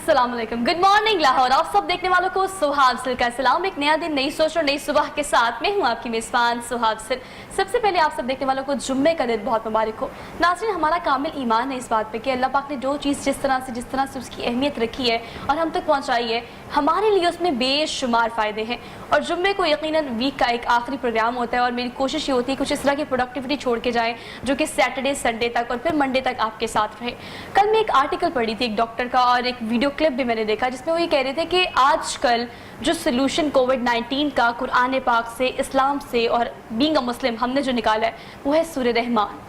अस्सलाम वालेकुम, good morning Lahore. आप सब देखने वालों को सुहाग सिल का सलाम। एक नया दिन, नई सोच और नई सुबह के साथ मैं हूं आपकी मेजबान सुहाग सिल। सबसे पहले आप सब देखने वालों को जुम्मे का दिन बहुत मुबारक हो। नाज़रीन, हमारा कामिल ईमान है इस बात पे कि अल्लाह पाक ने जो चीज़ जिस तरह से उसकी अहमियत रखी है और हम तक पहुँचाई है, हमारे लिए उसमें बेशुमार फ़ायदे हैं। और जुम्मे को यकीनन वीक का एक आखिरी प्रोग्राम होता है और मेरी कोशिश ये होती है कुछ इस तरह की प्रोडक्टिविटी छोड़ के जाएँ जो कि सैटरडे संडे तक और फिर मंडे तक आपके साथ रहे। कल मैं एक आर्टिकल पढ़ी थी एक डॉक्टर का और एक वीडियो क्लिप भी मैंने देखा जिसमें वो ये कह रहे थे कि आजकल जो सोल्यूशन कोविड-19 का कुरान पाक से, इस्लाम से और बीइंग अ मुस्लिम हमने जो निकाला है वो है सूरह रहमान।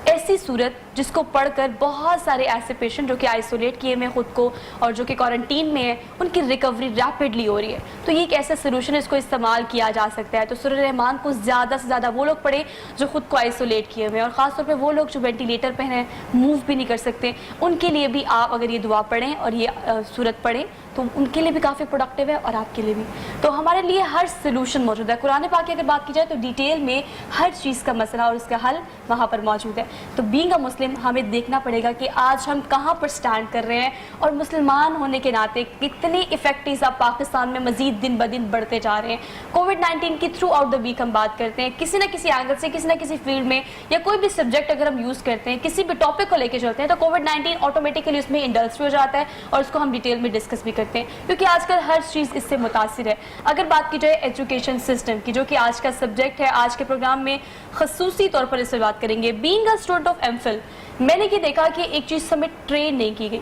ऐसी सूरत जिसको पढ़कर बहुत सारे ऐसे पेशेंट जो कि आइसोलेट किए हुए खुद को और जो कि क्वारंटीन में है, उनकी रिकवरी रैपिडली हो रही है। तो ये एक ऐसा सोल्यूशन, इसको इस्तेमाल किया जा सकता है। तो सूरह रहमान को ज़्यादा से ज़्यादा वो लोग पढ़ें जो खुद को आइसोलेट किए हुए हैं और ख़ासतौर पर वो लोग जो वेंटिलेटर पर हैं, मूव भी नहीं कर सकते, उनके लिए भी आप अगर ये दुआ पढ़ें और ये सूरत पढ़ें तो उनके लिए भी काफ़ी प्रोडक्टिव है और आपके लिए भी। तो हमारे लिए हर सोल्यूशन मौजूद है। कुरान पाक की अगर बात की जाए तो डिटेल में हर चीज़ का मसला और उसका हल वहाँ पर मौजूद है। तो बीइंग अ मुस्लिम हमें देखना पड़ेगा कि आज हम कहाँ पर स्टैंड कर रहे हैं और मुसलमान होने के नाते कितने इफेक्टिव आप पाकिस्तान में मजीद दिन ब दिन बढ़ते जा रहे हैं। कोविड-19 की थ्रू आउट द वीक हम बात करते हैं, किसी न किसी एंगल से, किसी न किसी फील्ड में या कोई भी सब्जेक्ट अगर हम यूज़ करते हैं, किसी भी टॉपिक को लेकर चलते हैं तो कोविड-19 ऑटोमेटिकली उसमें इंडल्स हो जाता है और उसको हम डिटेल में डिस्कस भी करते हैं क्योंकि आजकल हर चीज़ इससे मुतासिर है। अगर बात की जाए एजुकेशन सिस्टम की, जो कि आज का सब्जेक्ट है, आज के प्रोग्राम में खसूसी तौर पर इस पर बात करेंगे। Being a student of MPhil, मैंने ये देखा कि एक चीज़ हमें ट्रेन नहीं की गई,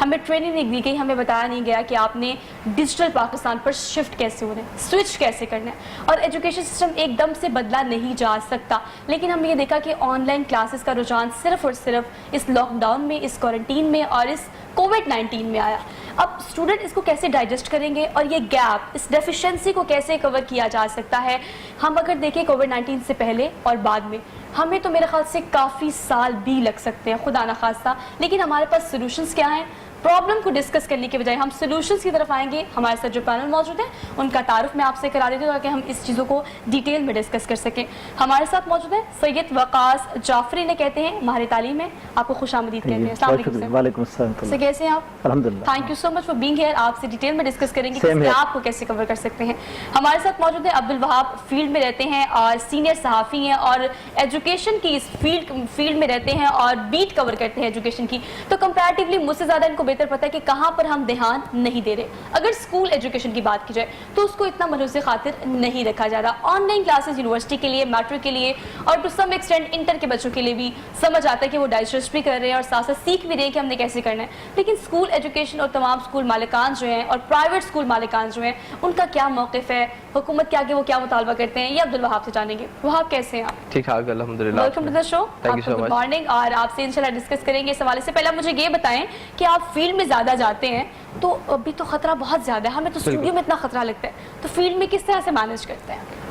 हमें ट्रेनिंग नहीं दी गई, हमें बताया नहीं गया कि आपने डिजिटल पाकिस्तान पर शिफ्ट कैसे होना है, स्विच कैसे करना है। और एजुकेशन सिस्टम एकदम से बदला नहीं जा सकता, लेकिन हमने ये देखा कि ऑनलाइन क्लासेस का रुझान सिर्फ और सिर्फ इस लॉकडाउन में, इस क्वारंटीन में और इस कोविड-19 में आया। अब स्टूडेंट इसको कैसे डाइजेस्ट करेंगे और ये गैप, इस डेफिशिएंसी को कैसे कवर किया जा सकता है। हम अगर देखें कोविड-19 से पहले और बाद में, हमें तो मेरे ख्याल से काफ़ी साल भी लग सकते हैं, खुदा ना खास्ता, लेकिन हमारे पास सोल्यूशंस क्या हैं। प्रॉब्लम को डिस्कस करने के बजाय हम सोल्यूशंस की तरफ आएंगे। हमारे साथ जो पैनल मौजूद है उनका तारुफ मैं आपसे करा देती हूँ ताकि हम इस चीज़ों को डिटेल में डिस्कस कर सकें। हमारे साथ मौजूद है सैयद वकास जाफरी, ने कहते हैं माहिर तालीम है, आपको खुशामदीद कहते हैं। अस्सलाम वालेकुम सर, कैसे हैं आप? अल्हम्दुलिल्लाह, thank you so much for being here. आपसे डिटेल में डिस्कस करेंगे कि आपको कैसे कवर कर सकते हैं। हमारे साथ मौजूद है अब्दुल वहाब, फील्ड में रहते हैं और सीनियर सहाफ़ी हैं और एजुकेशन की इस फील्ड में रहते हैं और बीट कवर करते हैं एजुकेशन की। तो कंपैरेटिवली मुझसे ज़्यादा इनको बेहतर पता है कि कहाँ पर हम ध्यान नहीं दे रहे। अगर स्कूल एजुकेशन की बात की जाए तो उसको इतना मनुष्य खातिर नहीं रखा जा रहा। ऑनलाइन क्लासेस यूनिवर्सिटी के लिए, मैट्रिक के लिए और टू सम एक्सटेंड इंटर के बच्चों के लिए भी समझ आता है कि वो डाइजेस्ट भी कर रहे हैं और साथ साथ सीख भी रहे हैं कि हमने कैसे करना है। लेकिन स्कूल एजुकेशन और तमाम स्कूल मालिकान जो हैं और प्राइवेट स्कूल मालिकान जो हैं, उनका क्या मौक़िफ़ है, हुकूमत के आगे वो क्या मुतालबा करते हैं, ये अब्दुल वहाब से जानेंगे। वहाब, कैसे हैं आप? ठीक ठाक, अल्हम्दुलिल्लाह। Welcome to the show, good morning. और आपसे इंशाल्लाह डिस्कस करेंगे इस हवाले से। पहले मुझे ये बताएं कि आप फील्ड में ज़्यादा जाते हैं तो अभी तो खतरा बहुत ज़्यादा है, हमें तो स्टूडियो में इतना खतरा लगता है, तो फील्ड में किस तरह से मैनेज करते हैं?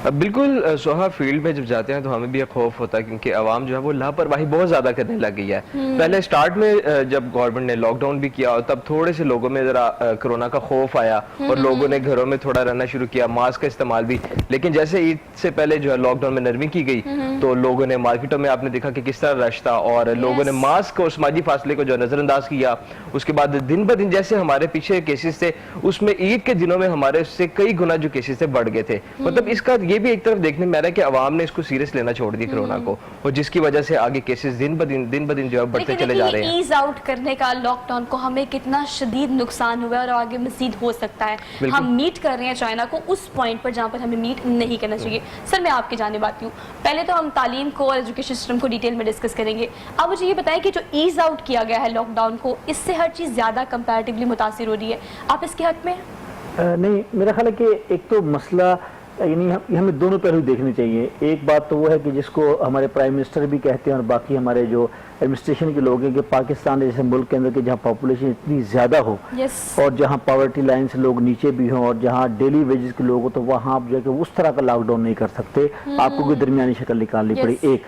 बिल्कुल सोहा, फील्ड में जब जाते हैं तो हमें भी एक खौफ होता है क्योंकि आवाम जो है वो लापरवाही बहुत ज़्यादा करने लग गई है। पहले स्टार्ट में जब गवर्नमेंट ने लॉकडाउन भी किया तब थोड़े से लोगों में ज़रा कोरोना का खौफ आया और लोगों ने घरों में थोड़ा रहना शुरू किया, मास्क का इस्तेमाल भी। लेकिन जैसे ईद से पहले जो है लॉकडाउन में नरमी की गई तो लोगों ने मार्केटों में, आपने देखा कि किस तरह रश था और लोगों ने मास्क और समाजी फासले को जो नज़रअंदाज किया। उसके बाद दिन ब दिन जैसे हमारे पीछे केसेस थे उसमें ईद के दिनों में हमारे उससे कई गुना जो केसेस थे बढ़ गए थे। मतलब इसका ये भी एक तरफ देखने में आ रहा है कि आवाम ने इसको सीरियस लेना छोड़ दिया कोरोना को, और जिसकी वजह से आगे केसेस दिन ब दिन जो है बढ़ते चले जा रहे हैं। ईज आउट करने का लॉकडाउन को हमें कितना शदीद नुकसान हुआ है और आगे मजीद हो सकता है। हम मीट कर रहे हैं चाइना को उस पॉइंट पर जहाँ पर हमें मीट नहीं करना चाहिए। सर, मैं आपकी जानिब आती हूँ। पहले तो हम तालीम को और एजुकेशन सिस्टम को डिटेल में डिस्कस करेंगे। अब मुझे ये बताएं कि जो ईज आउट किया गया है लॉकडाउन को, इससे हर चीज़ ज़्यादा कंपैरेटिवली मुतासिर हो रही है, आप इसके हक में? नहीं, मेरा ख्याल है कि एक तो मसला यानी हमें दोनों पहलू देखने चाहिए। एक बात तो वो है कि जिसको हमारे प्राइम मिनिस्टर भी कहते हैं और बाकी हमारे जो एडमिनिस्ट्रेशन के लोग हैं कि पाकिस्तान जैसे मुल्क के अंदर के जहाँ पॉपुलेशन इतनी ज़्यादा हो और जहाँ पॉवर्टी लाइन से लोग नीचे भी हों और जहाँ डेली वेजेस के लोग हो, तो वहाँ आप जो है कि उस तरह का लॉकडाउन नहीं कर सकते, आपको कोई दरमियानी शक्ल निकालनी पड़ी। एक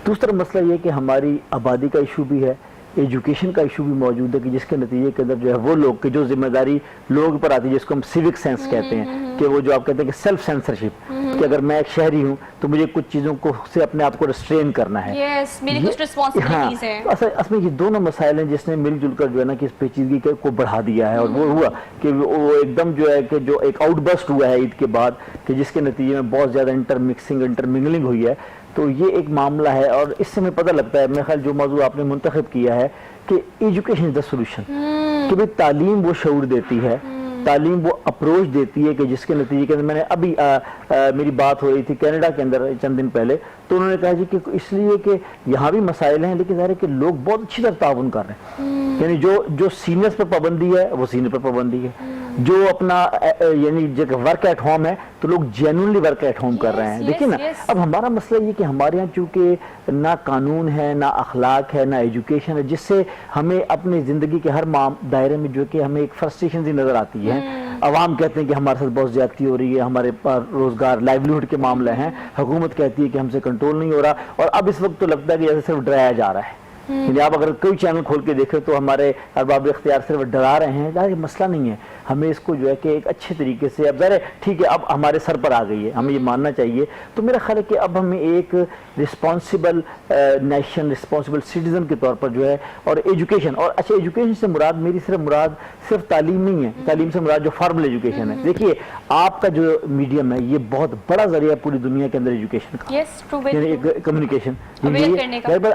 दूसरा मसला ये कि हमारी आबादी का इशू भी है एजुकेशन का इशू भी मौजूद है कि जिसके नतीजे के अंदर जो है वो लोग की जो जिम्मेदारी लोगों पर आती है, जिसको हम सिविक सेंस कहते हैं, कि वो जो आप कहते हैं कि सेल्फ सेंसरशिप, कि अगर मैं एक शहरी हूँ तो मुझे कुछ चीज़ों को से अपने आप को रिस्ट्रेन करना है। यस, मेरी कुछ रिस्पांसिबिलिटीज हैं। असल में ये दोनों मसाइल हैं जिसने मिलजुल कर जो है ना कि इस पेचीदगी को बढ़ा दिया है, और वो हुआ कि वो एकदम जो है कि जो एक आउटबर्स्ट हुआ है ईद के बाद, कि जिसके नतीजे में बहुत ज़्यादा इंटरमिंगलिंग हुई है। तो ये एक मामला है, और इससे हमें पता लगता है, मेरे ख्याल जो मौजूद आपने मुंतखब किया है कि एजुकेशन इज द सोल्यूशन, कि भाई तालीम वो शऊर देती है, तालीम वो अप्रोच देती है कि जिसके नतीजे के अंदर मैंने अभी मेरी बात हो रही थी कनाडा के अंदर चंद दिन पहले, तो उन्होंने कहा जी कि इसलिए कि यहाँ भी मसाइल हैं, लेकिन ज़ाहिर है कि लोग बहुत अच्छी तरह ताउन कर रहे हैं। यानी जो सीनियर्स पर पाबंदी है वो सीनियर पर पाबंदी है, जो अपना यानी जो वर्क एट होम है तो लोग जेन्युइनली वर्क एट होम कर रहे हैं। देखिए ना, अब हमारा मसला ये कि हमारे यहाँ चूंकि ना कानून है, ना अखलाक है, ना एजुकेशन है, जिससे हमें अपनी ज़िंदगी के हर दायरे में जो कि हमें एक फ्रस्ट्रेशन सी नज़र आती है। अवाम कहते हैं कि हमारे साथ बहुत ज्यादती हो रही है, हमारे पास रोजगार लाइवलीहुड के मामले हैं, हुकूमत कहती है कि हमसे कंट्रोल नहीं हो रहा, और अब इस वक्त तो लगता है कि जैसे सिर्फ डराया जा रहा है। यानी आप अगर कोई चैनल खोल के देखें तो हमारे अरबाब इख्तियार सिर्फ डरा रहे हैं। यार ये मसला नहीं है, हमें इसको जो है कि एक अच्छे तरीके से, अब ज़रा ठीक है अब हमारे सर पर आ गई है, हमें ये मानना चाहिए। तो मेरा ख्याल है कि अब हमें एक रिस्पॉन्सिबल नेशन, रिस्पॉन्सिबल सिटीजन के तौर पर जो है, और एजुकेशन, और अच्छा एजुकेशन से मुराद मेरी सिर्फ तालीम नहीं है, तालीम से मुराद जो फॉर्मल एजुकेशन है। देखिए आपका जो मीडियम है ये बहुत बड़ा जरिया है पूरी दुनिया के अंदर एजुकेशन का, कम्युनिकेशन,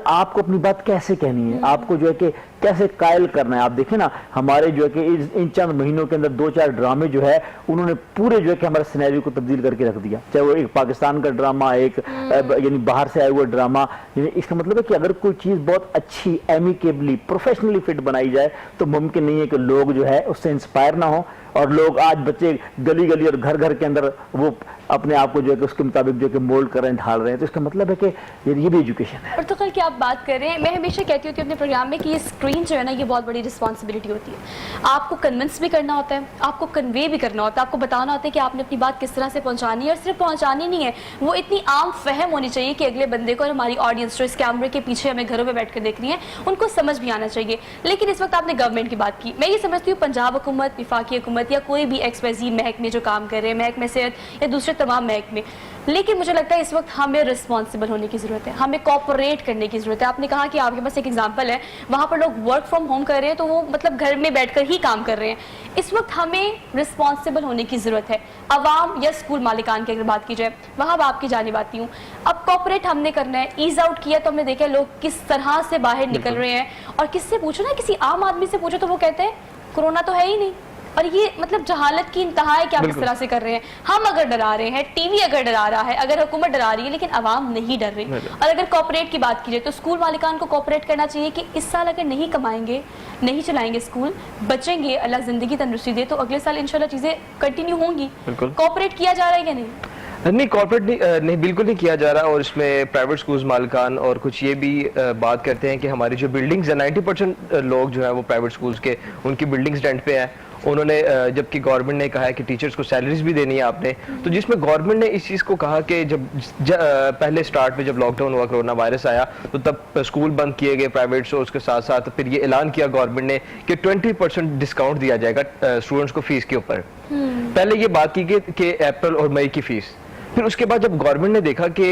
आपको अपनी बात कैसे कहनी है, आपको जो है कि कैसे कायल करना है। आप देखें ना हमारे जो है कि इन चंद महीनों के अंदर 2-4 ड्रामे जो है उन्होंने पूरे जो है कि हमारे सिनेरियो को तब्दील करके रख दिया, चाहे वो एक पाकिस्तान का ड्रामा, एक यानी बाहर से आया हुआ ड्रामा। इसका मतलब है कि अगर कोई चीज़ बहुत अच्छी एमिकेबली प्रोफेशनली फिट बनाई जाए तो मुमकिन नहीं है कि लोग जो है उससे इंस्पायर ना हो, और लोग आज बच्चे गली गली और घर घर के अंदर वो अपने आप को जो है कि उसके मुताबिक जो है कि मोल्ड कर रहे हैं, ढाल रहे हैं। तो इसका मतलब है कि ये भी एजुकेशन है। और तो कल की आप बात कर रहे हैं, मैं हमेशा कहती होती हूँ अपने प्रोग्राम में कि ये स्क्रीन जो है ना ये बहुत बड़ी रिस्पॉन्सिबिलिटी होती है। आपको कन्विंस भी करना होता है, आपको कन्वे भी करना होता है, आपको बताना होता है कि आपने अपनी बात किस तरह से पहुँचानी है, और सिर्फ पहुँचानी नहीं है, वो इतनी आम फहम होनी चाहिए कि अगले बंदे को और हमारी ऑडियंस जो इस कैमरे के पीछे हमें घरों में बैठ कर देख रही है उनको समझ भी आना चाहिए। लेकिन इस वक्त आपने गवर्नमेंट की बात की, मैं ये समझती हूँ पंजाब हुकूमत, वफाकी हुकूमत या कोई भी XYZ महकमे जो काम कर रहे हैं, महकमे सेहत या दूसरे तमाम महकमे, लेकिन मुझे लगता है इस वक्त हमें रिस्पॉन्सिबल होने की ज़रूरत है, हमें कॉपरेट करने की ज़रूरत है। आपने कहा कि आपके पास एक एग्जांपल है, वहाँ पर लोग वर्क फ्रॉम होम कर रहे हैं, तो वो मतलब घर में बैठकर ही काम कर रहे हैं। इस वक्त हमें रिस्पॉन्सिबल होने की ज़रूरत है। अवाम या स्कूल मालिकान की अगर बात की जाए, वहाँ अब आपकी जानिब आती हूँ, अब कॉपरेट हमने करना है। ईज आउट किया तो हमने देखा लोग किस तरह से बाहर निकल रहे हैं, और किससे पूछो ना, किसी आम आदमी से पूछो तो वो कहते हैं कोरोना तो है ही नहीं। और ये मतलब जहालत की इंतहा है कि आप इस तरह से कर रहे हैं। हम अगर डरा रहे हैं, टीवी अगर डरा रहा है, अगर हुकूमत डरा रही है, लेकिन अवाम नहीं डर रही। और अगर कॉपरेट की बात की जाए तो स्कूल मालिकान को कॉपरेट करना चाहिए कि इस साल अगर नहीं कमाएंगे, नहीं चलाएंगे स्कूल, बचेंगे, अल्लाह जिंदगी तंदुरुस्ती दे, तो अगले साल इंशाल्लाह चीजें कंटिन्यू होंगी। कॉपरेट किया जा रहा है या नहीं? कॉर्पोरेट नहीं, बिल्कुल नहीं किया जा रहा। और इसमें प्राइवेट स्कूल्स मालिकान और कुछ ये भी बात करते हैं कि हमारी जो बिल्डिंग्स है 90% लोग जो है वो प्राइवेट स्कूल्स के उनकी बिल्डिंग्स रेंट पे हैं। उन्होंने जबकि गवर्नमेंट ने कहा है कि टीचर्स को सैलरीज भी देनी है आपने, तो जिसमें गवर्नमेंट ने इस चीज़ को कहा कि जब पहले स्टार्ट में जब लॉकडाउन हुआ, कोरोना वायरस आया, तो तब स्कूल बंद किए गए प्राइवेट, और उसके साथ साथ फिर ये ऐलान किया गवर्नमेंट ने कि 20% डिस्काउंट दिया जाएगा स्टूडेंट्स को फीस के ऊपर। पहले ये बात की गई कि अप्रैल और मई की फीस, फिर उसके बाद जब गवर्नमेंट ने देखा कि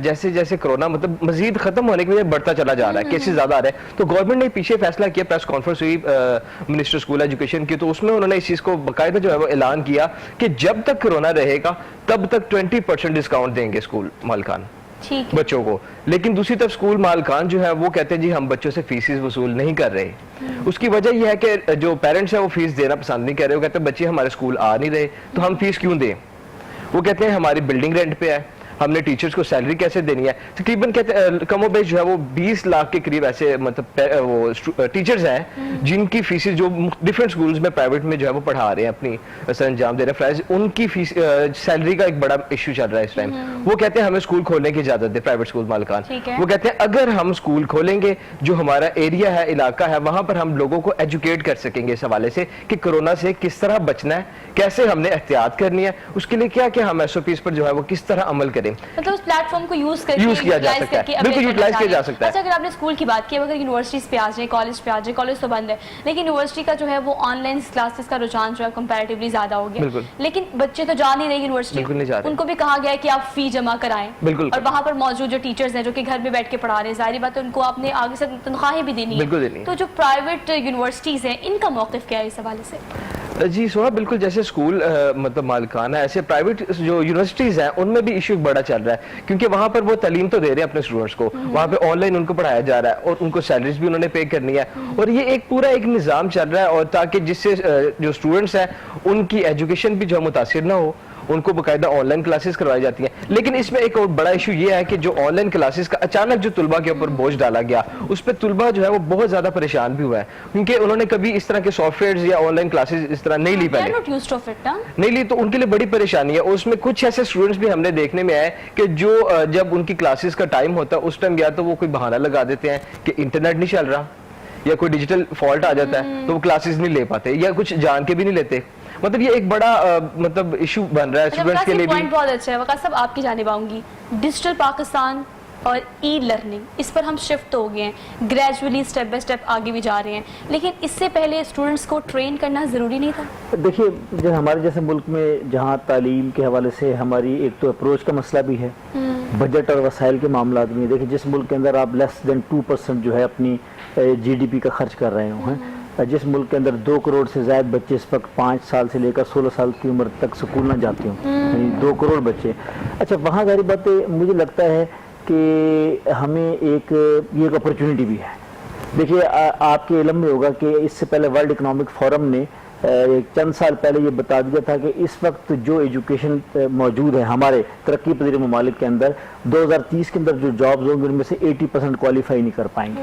जैसे जैसे कोरोना मतलब मजीद खत्म होने के बजाय बढ़ता चला जा रहा है, केसेस ज्यादा आ रहे हैं, तो गवर्नमेंट ने पीछे फैसला किया, प्रेस कॉन्फ्रेंस हुई मिनिस्टर स्कूल एजुकेशन की, तो उसमें उन्होंने इस चीज को बाकायदा जो है वो ऐलान किया कि जब तक कोरोना रहेगा तब तक 20% डिस्काउंट देंगे स्कूल मालिकान बच्चों को। लेकिन दूसरी तरफ स्कूल मालिकान जो है वो कहते हैं जी हम बच्चों से फीसेस वसूल नहीं कर रहे। उसकी वजह यह है कि जो पेरेंट्स है वो फीस देना पसंद नहीं कर रहे, वो कहते हैं बच्चे हमारे स्कूल आ नहीं रहे तो हम फीस क्यों दें। वो कहते हैं हमारी बिल्डिंग रेंट पे है, हमने टीचर्स को सैलरी कैसे देनी है। तकरीबन कहते हैं कमोबेश जो है वो 20 लाख के करीब ऐसे मतलब वो टीचर्स हैं जिनकी फीसेस जो डिफरेंट स्कूल्स में प्राइवेट में जो है वो पढ़ा रहे हैं, अपनी सर अंजाम दे रहे हैं, उनकी फीस सैलरी का एक बड़ा इशू चल रहा है इस टाइम। वो कहते हैं हमें स्कूल खोलने की इजाजत दे, प्राइवेट स्कूल मालिकान। वो कहते हैं अगर हम स्कूल खोलेंगे, जो हमारा एरिया है, इलाका है, वहां पर हम लोगों को एजुकेट कर सकेंगे इस हवाले से कि कोरोना से किस तरह बचना है, कैसे हमने एहतियात करनी है, उसके लिए क्या क्या हम SOPs पर जो है वो किस तरह अमल करें। मतलब उस प्लेटफॉर्म को यूज करके यूज किया जा utilize सकता है, करके बिल्कुल अपडेट यूटिलाइज करना किया जा चाह रहे हैं। सकता है। अच्छा, अगर आपने स्कूल की बात की, अगर यूनिवर्सिटीज पे आ जाए, कॉलेज पे आ जाए, कॉलेज तो बंद है, लेकिन यूनिवर्सिटी का जो है वो ऑनलाइन क्लासेस का रुझान जो है कंपैरेटिवली ज्यादा हो गया, बिल्कुल। लेकिन बच्चे तो जा नहीं रहे यूनिवर्सिटी, बिल्कुल नहीं जा रहे। उनको भी कहा गया है कि आप फी जमा कराएं, बिल्कुल। और वहाँ पर मौजूद जो टीचर्स हैं जो कि घर में बैठ के पढ़ा रहे हैं, जाहिर बात है उनको आपने आगे से तनख्वाहें भी देनी बिल्कुल है, देनी है। तो जो प्राइवेट यूनिवर्सिटीज हैं इनका मौक़िफ़ क्या है इस हवाले से? जी सोहा, बिल्कुल जैसे स्कूल मतलब मालिकाना है, ऐसे प्राइवेट जो यूनिवर्सिटीज हैं उनमें भी इशू बड़ा चल रहा है, क्योंकि वहाँ पर वो तालीम तो दे रहे हैं अपने स्टूडेंट्स को, वहाँ पे ऑनलाइन उनको पढ़ाया जा रहा है और उनको सैलरीज भी उन्होंने पे करनी है, और ये एक पूरा एक निज़ाम चल रहा है, और ताकि जिससे जो स्टूडेंट्स हैं उनकी एजुकेशन भी जो मुतासिर ना हो, उनको बाकायदा ऑनलाइन क्लासेस करवाई जाती हैं। लेकिन इसमें एक और बड़ा इशू ये है कि जो ऑनलाइन क्लासेस का अचानक जो तुलबा के ऊपर बोझ डाला गया, उस पर तुलबा जो है वो बहुत ज्यादा परेशान भी हुआ है, क्योंकि उन्होंने कभी इस तरह के सॉफ्टवेयर या ऑनलाइन क्लासेस इस तरह नहीं ली पहले, नहीं ली, तो उनके लिए बड़ी परेशानी है। और उसमें कुछ ऐसे स्टूडेंट्स भी हमने देखने में आए कि जो जब उनकी क्लासेस का टाइम होता है उस टाइम या तो वो कोई बहाना लगा देते हैं कि इंटरनेट नहीं चल रहा, या कोई डिजिटल फॉल्ट आ जाता है तो वो क्लासेस नहीं ले पाते, या कुछ जान के भी नहीं लेते। मतलब ये एक बड़ा मतलब इशू बन रहा है स्टूडेंट्स के लिए भी। पॉइंट बहुत अच्छा है वकास साहब, आपकी जानिब आऊंगी। डिजिटल पाकिस्तान और ई लर्निंग, इस पर हम शिफ्ट हो गए हैं, ग्रेजुअली स्टेप बाय स्टेप आगे भी जा रहे हैं, लेकिन इससे पहले स्टूडेंट्स को ट्रेन करना ज़रूरी नहीं था? देखिए, जो हमारे जैसे मुल्क में जहाँ तालीम के हवाले से हमारी एक तो अप्रोच का मसला भी है, बजट और वसाइल के मामला भी है। देखिए, जिस मुल्क के अंदर आप लेस देन 2% जो है अपनी GDP का खर्च कर रहे हो, जिस मुल्क के अंदर 2 करोड़ से ज़्यादा बच्चे इस वक्त 5 साल से लेकर 16 साल की उम्र तक स्कूल ना जाते हों, यानी 2 करोड़ बच्चे। अच्छा, वहाँ जारी बात मुझे लगता है कि हमें ये एक अपॉर्चुनिटी भी है। देखिए, आपके इल्म में होगा कि इससे पहले वर्ल्ड इकोनॉमिक फोरम ने चंद साल पहले ये बता दिया था कि इस वक्त जो एजुकेशन मौजूद है हमारे तरक्की पजीर ममालिक के अंदर, 2030 के अंदर जो जॉब्स होंगे उनमें से 80% क्वालिफाई नहीं कर पाएंगे।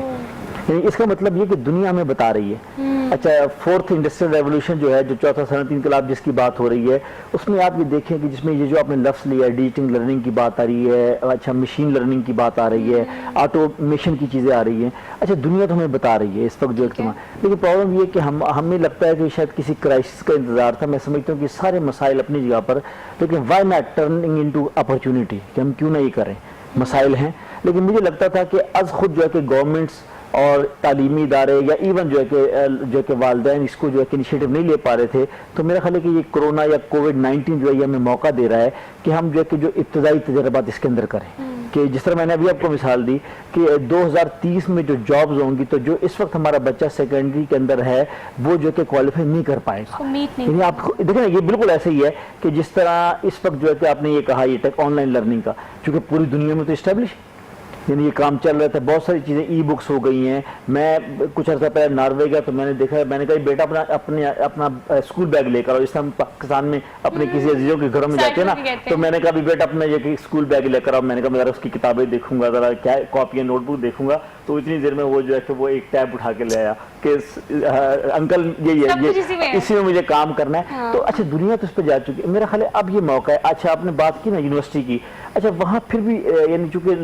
यानी इसका मतलब ये कि दुनिया में बता रही है। अच्छा, 4th इंडस्ट्रियल रेवोल्यूशन जो है, जो चौथा सनअती इनकलाब जिसकी बात हो रही है, उसमें आप ये देखें कि जिसमें ये जो आपने लफ्ज़ लिया है, डिजिटल लर्निंग की बात आ रही है, अच्छा मशीन लर्निंग की बात आ रही है, ऑटोमेशन की चीज़ें आ रही हैं। अच्छा, दुनिया तो हमें बता रही है इस वक्त जो इस्तेमाल, लेकिन प्रॉब्लम ये कि हमें लगता है कि शायद किसी क्राइसिस का इंतजार था। मैं समझता हूँ कि सारे मसाइल अपनी जगह पर, लेकिन why not turning into opportunity, कि हम क्यों नहीं करें। मसाइल हैं, लेकिन मुझे लगता था कि अज खुद जो है कि गवर्नमेंट्स और तालीमी इदारे या इवन जो है कि वालिदैन इसको जो है कि इनिशिएटिव नहीं ले पा रहे थे। तो मेरा ख्याल है कि ये कोरोना या कोविड-19 जो है ये हमें मौका दे रहा है कि हम जो है कि जो इब्तदाई तजर्बात इसके अंदर करें, कि जिस तरह मैंने अभी आपको मिसाल दी कि 2030 में जो जॉब्स होंगी, तो जो इस वक्त हमारा बच्चा सेकेंडरी के अंदर है वो जो कि क्वालिफाई नहीं कर पाएगा। यानी आप देखिए ना, ये बिल्कुल ऐसे ही है कि जिस तरह इस वक्त जो है कि आपने ये कहा, ये टेक ऑनलाइन लर्निंग का, चूंकि पूरी दुनिया में तो इस्टेब्लिश यानी ये काम चल रहा था, बहुत सारी चीज़ें ई बुक्स हो गई हैं। मैं कुछ अर्सा पहले नॉर्वे गया तो मैंने देखा, मैंने कहा बेटा अपना स्कूल बैग लेकर आओ। इस हम पाकिस्तान में अपने किसी अजीजों के घरों में जाते हैं ना, तो मैंने कहा बेटा अपना ये स्कूल बैग लेकर आओ। मैंने कहा मैं उसकी किताबें देखूंगा, ज़रा क्या कॉपी नोटबुक देखूंगा, तो इतनी देर में वो जो है कि वो एक टैब उठा के ले आया कि अंकल ये इसी में मुझे काम करना है। हाँ। तो अच्छा, दुनिया तो उस पर जा चुकी है। मेरा ख्याल है अब ये मौका है। अच्छा, आपने बात की ना यूनिवर्सिटी की, अच्छा वहाँ फिर भी यानी चूंकि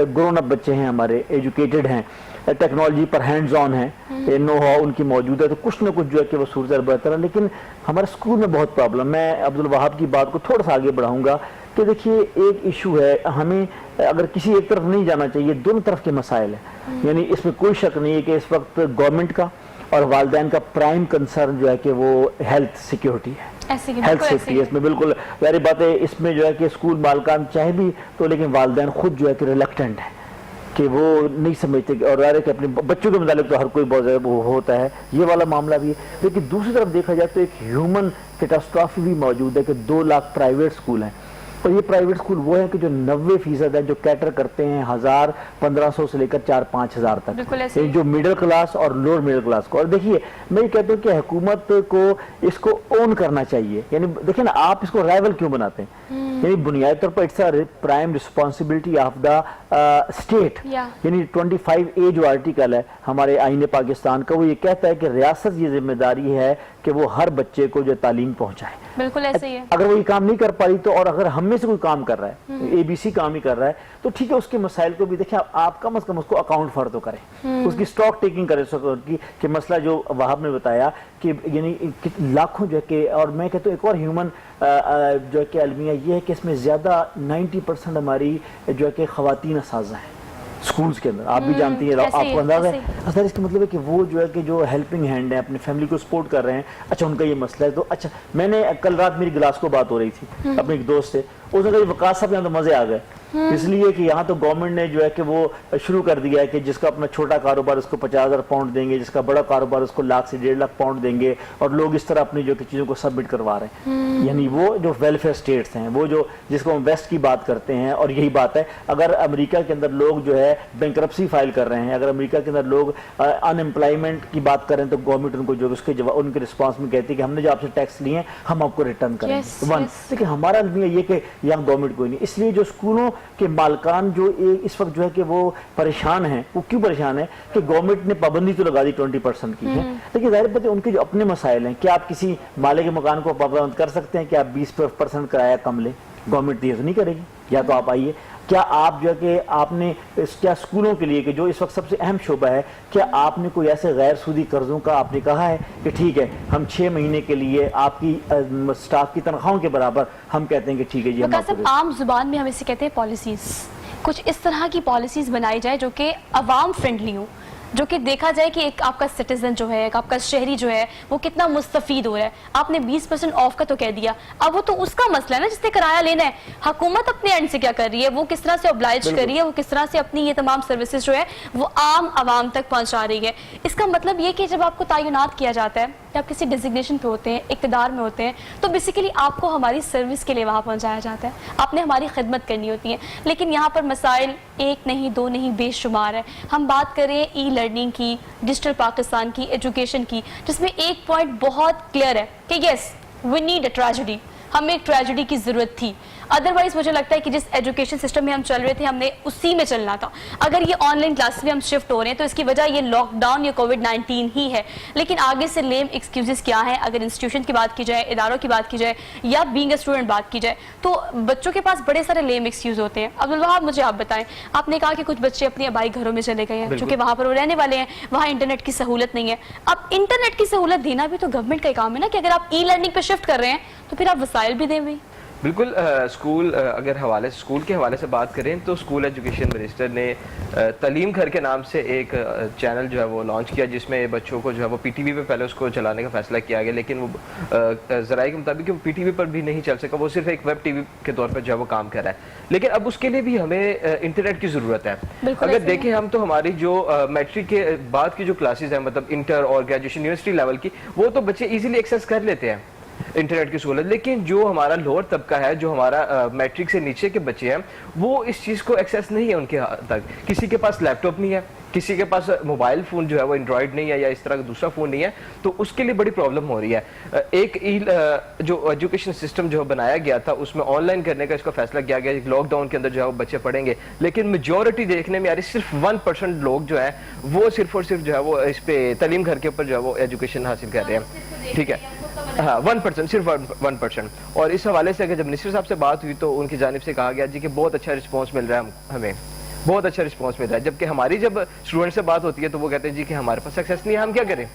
ग्रोन अप बच्चे हैं हमारे, एजुकेटेड हैं, टेक्नोलॉजी पर हैंड्स ऑन है, नो हाउ उनकी मौजूद है, तो कुछ ना कुछ जो है कि वो सूरत बेहतर है। लेकिन हमारे स्कूल में बहुत प्रॉब्लम। मैं अब्दुल वहाब की बात को थोड़ा सा आगे बढ़ाऊंगा कि देखिए, एक इशू है, हमें अगर किसी एक तरफ नहीं जाना चाहिए, दोनों तरफ के मसाइल है। यानी इसमें कोई शक नहीं है कि इस वक्त गवर्नमेंट का और वालिदैन का प्राइम कंसर्न जो है कि वो हेल्थ सिक्योरिटी है, हेल्थ सेफ्टी है। इसमें बिल्कुल जारी बात है, इसमें जो है कि स्कूल मालिकान चाहे भी तो, लेकिन वालिदैन खुद जो है कि रिलक्टेंट है कि वो नहीं समझते, और यार कि अपने बच्चों के मुतालिक तो हर कोई बहुत ज़्यादा वो होता है, ये वाला मामला भी है। लेकिन दूसरी तरफ देखा जाए तो एक ह्यूमन कैटास्ट्रॉफी भी मौजूद है कि 2 लाख प्राइवेट स्कूल हैं, और ये प्राइवेट स्कूल वो है कि जो 90% है, जो कैटर करते हैं 1000-1500 से लेकर 4-5 हज़ार तक, जो मिडिल क्लास और लोअर मिडिल क्लास को। और देखिए, मैं ये कहता हूँ कि हुकूमत को इसको ओन करना चाहिए। यानी देखिए ना, आप इसको राइवल क्यों बनाते हैं? यानी बुनियादी तौर पर it's a prime responsibility of the state. यानी 25A जो आर्टिकल है हमारे आईन पाकिस्तान का, वो ये कहता है कि रियासत ये जिम्मेदारी है कि वो हर बच्चे को जो तालीम पहुंचाए। बिल्कुल ऐसे ही है। अगर वो ये काम नहीं कर पा रही तो, और अगर हम में से कोई काम कर रहा है, ABC काम ही कर रहा है, तो ठीक है, उसके मसाइल को भी देखें, आप कम से कम उसको अकाउंट फॉर तो करें, उसकी स्टॉक टेकिंग करें कि मसला जो वहाब ने बताया कि यानी लाखों जो है कि, और मैं कहता हूँ एक और ह्यूमन जो है कि अलमिया ये है कि इसमें ज़्यादा 90% हमारी जो है कि ख़वातीन असाज़ा हैं स्कूल्स के अंदर। आप भी जानती हैं, आपको अंदाजा है असर। इसका मतलब है कि वो जो है कि जो हेल्पिंग हैंड है, अपनी फैमिली को सपोर्ट कर रहे हैं। अच्छा, उनका ये मसला है तो अच्छा, मैंने कल रात मेरी ग्लास को बात हो रही थी अपने एक दोस्त से, उसने कहा वकास साहब यहाँ तो मजे आ गए, इसलिए कि यहाँ तो गवर्नमेंट ने जो है कि वो शुरू कर दिया है कि जिसका अपना छोटा कारोबार उसको 50,000 पाउंड देंगे, जिसका बड़ा कारोबार उसको लाख से 1.5 लाख पाउंड देंगे, और लोग इस तरह अपनी जो कि चीज़ों को सबमिट करवा रहे हैं। यानी वो जो वेलफेयर स्टेट्स हैं, वो जो जिसको हम वेस्ट की बात करते हैं, और यही बात है अगर अमेरिका के अंदर लोग जो है बैंकरप्सी फाइल कर रहे हैं, अगर अमेरिका के अंदर लोग अनएम्प्लॉयमेंट की बात करें तो गवर्नमेंट उनको जो उसके जवाब उनके रिस्पॉन्स में कहती है कि हमने जो आपसे टैक्स लिए हैं हम आपको रिटर्न करेंगे। वन, लेकिन हमारा ये कि यहाँ गवर्नमेंट कोई नहीं, इसलिए जो स्कूलों के मालकान जो इस वक्त जो है कि वो परेशान हैं। वो क्यों परेशान है कि गवर्नमेंट ने पाबंदी तो लगा दी 20% की है, लेकिन जाहिर बात है उनके जो अपने मसाइल हैं। क्या आप किसी मालिक के मकान को पाबंद कर सकते हैं कि आप 20% किराया कम लें? गवर्नमेंट ये तो नहीं करेगी। या तो आप आइए, क्या आप जो है कि आपने क्या स्कूलों के लिए कि जो इस वक्त सबसे अहम शोबा है, क्या आपने कोई ऐसे गैर सूदी कर्जों का आपने कहा है कि ठीक है हम 6 महीने के लिए आपकी स्टाफ की तनख्वाहों के बराबर हम कहते हैं कि ठीक है जी हम आपको आम जुबान में हम इसे कहते हैं पॉलिसीज, कुछ इस तरह की पॉलिसीज बनाई जाए जो कि अवाम फ्रेंडली हो, जो कि देखा जाए कि एक आपका सिटीजन जो है, एक आपका शहरी जो है वो कितना मुस्तफीद हो रहा है। आपने 20% ऑफ का तो कह दिया, अब वो तो उसका मसला है ना जिसने किराया लेना है। हुकूमत अपने एंड से क्या कर रही है, वो किस तरह से ऑब्लाइज कर रही है, वो किस तरह से अपनी ये तमाम सर्विसेज जो है वो आम आवाम तक पहुंचा रही है। इसका मतलब ये कि जब आपको तैनात किया जाता है, जब आप किसी डिजिग्नेशन पे होते हैं, इक़्तिदार में होते हैं, तो बेसिकली आपको हमारी सर्विस के लिए वहाँ पहुँचाया जाता है, आपने हमारी खिदमत करनी होती है। लेकिन यहाँ पर मसाइल एक नहीं, दो नहीं, बेशुमार है। हम बात करें ई लर्निंग की, डिजिटल पाकिस्तान की, एजुकेशन की, जिसमें एक पॉइंट बहुत क्लियर है कि yes we need a tragedy, हमें एक ट्रेजेडी की जरूरत थी। अदरवाइज मुझे लगता है कि जिस एजुकेशन सिस्टम में हम चल रहे थे हमने उसी में चलना था। अगर ये ऑनलाइन क्लास में हम शिफ्ट हो रहे हैं तो इसकी वजह ये लॉकडाउन या कोविड-19 ही है। लेकिन आगे से लेम एक्सक्यूजेस क्या हैं? अगर इंस्टीट्यूशन की बात की जाए, इदारों की बात की जाए, या बीइंग अ स्टूडेंट बात की जाए, तो बच्चों के पास बड़े सारे लेम एक्सक्यूज होते हैं। अब्दुल वहाब, मुझे आप बताएं, आपने कहा कि कुछ बच्चे अपने आबाई घरों में चले गए हैं, चूंकि वहां पर वो रहने वाले हैं, वहां इंटरनेट की सहूलत नहीं है। अब इंटरनेट की सहूलत देना भी तो गवर्नमेंट का काम है ना, कि अगर आप ई लर्निंग पे शिफ्ट कर रहे हैं तो फिर आप वसाइल भी दें। बिल्कुल। स्कूल अगर स्कूल के हवाले से बात करें तो स्कूल एजुकेशन मिनिस्टर ने तलीम घर के नाम से एक चैनल जो है वो लॉन्च किया, जिसमें बच्चों को जो है वो पीटीवी पे पहले उसको चलाने का फैसला किया गया, लेकिन वो ज़राए के मुताबिक वो पीटीवी पर भी नहीं चल सका, वो सिर्फ एक वेब टीवी के तौर पर जो है वो काम कर रहा है। लेकिन अब उसके लिए भी हमें इंटरनेट की ज़रूरत है। अगर देखें हम तो हमारी जो मैट्रिक के बाद की जो क्लासेज है, मतलब इंटर और ग्रेजुएशन यूनिवर्सिटी लेवल की, वो तो बच्चे ईजिली एक्सेस कर लेते हैं इंटरनेट की सहूलत। लेकिन जो हमारा लोअर तबका है, जो हमारा मैट्रिक से नीचे के बच्चे हैं, वो इस चीज़ को एक्सेस नहीं है उनके तक। किसी के पास लैपटॉप नहीं है, किसी के पास मोबाइल फ़ोन जो है वो एंड्रॉयड नहीं है, या इस तरह का दूसरा फ़ोन नहीं है, तो उसके लिए बड़ी प्रॉब्लम हो रही है। एक जो एजुकेशन सिस्टम जो बनाया गया था उसमें ऑनलाइन करने का इसका फैसला किया गया, लॉकडाउन के अंदर जो है वो बच्चे पढ़ेंगे, लेकिन मेजॉरिटी देखने में आ रही, सिर्फ 1% लोग जो है वो सिर्फ और सिर्फ जो है वो इस पे तलीम घर के ऊपर जो है वो एजुकेशन हासिल कर रहे हैं। ठीक है, हाँ 1%, सिर्फ 1%। और इस हवाले से अगर जब मिनिस्टर साहब से बात हुई तो उनकी जानिब से कहा गया जी कि बहुत अच्छा रिस्पांस मिल रहा है, हमें बहुत अच्छा रिस्पांस मिल रहा है। जबकि हमारी जब स्टूडेंट से बात होती है तो वो कहते हैं जी कि हमारे पास सक्सेस नहीं है, हम क्या करें?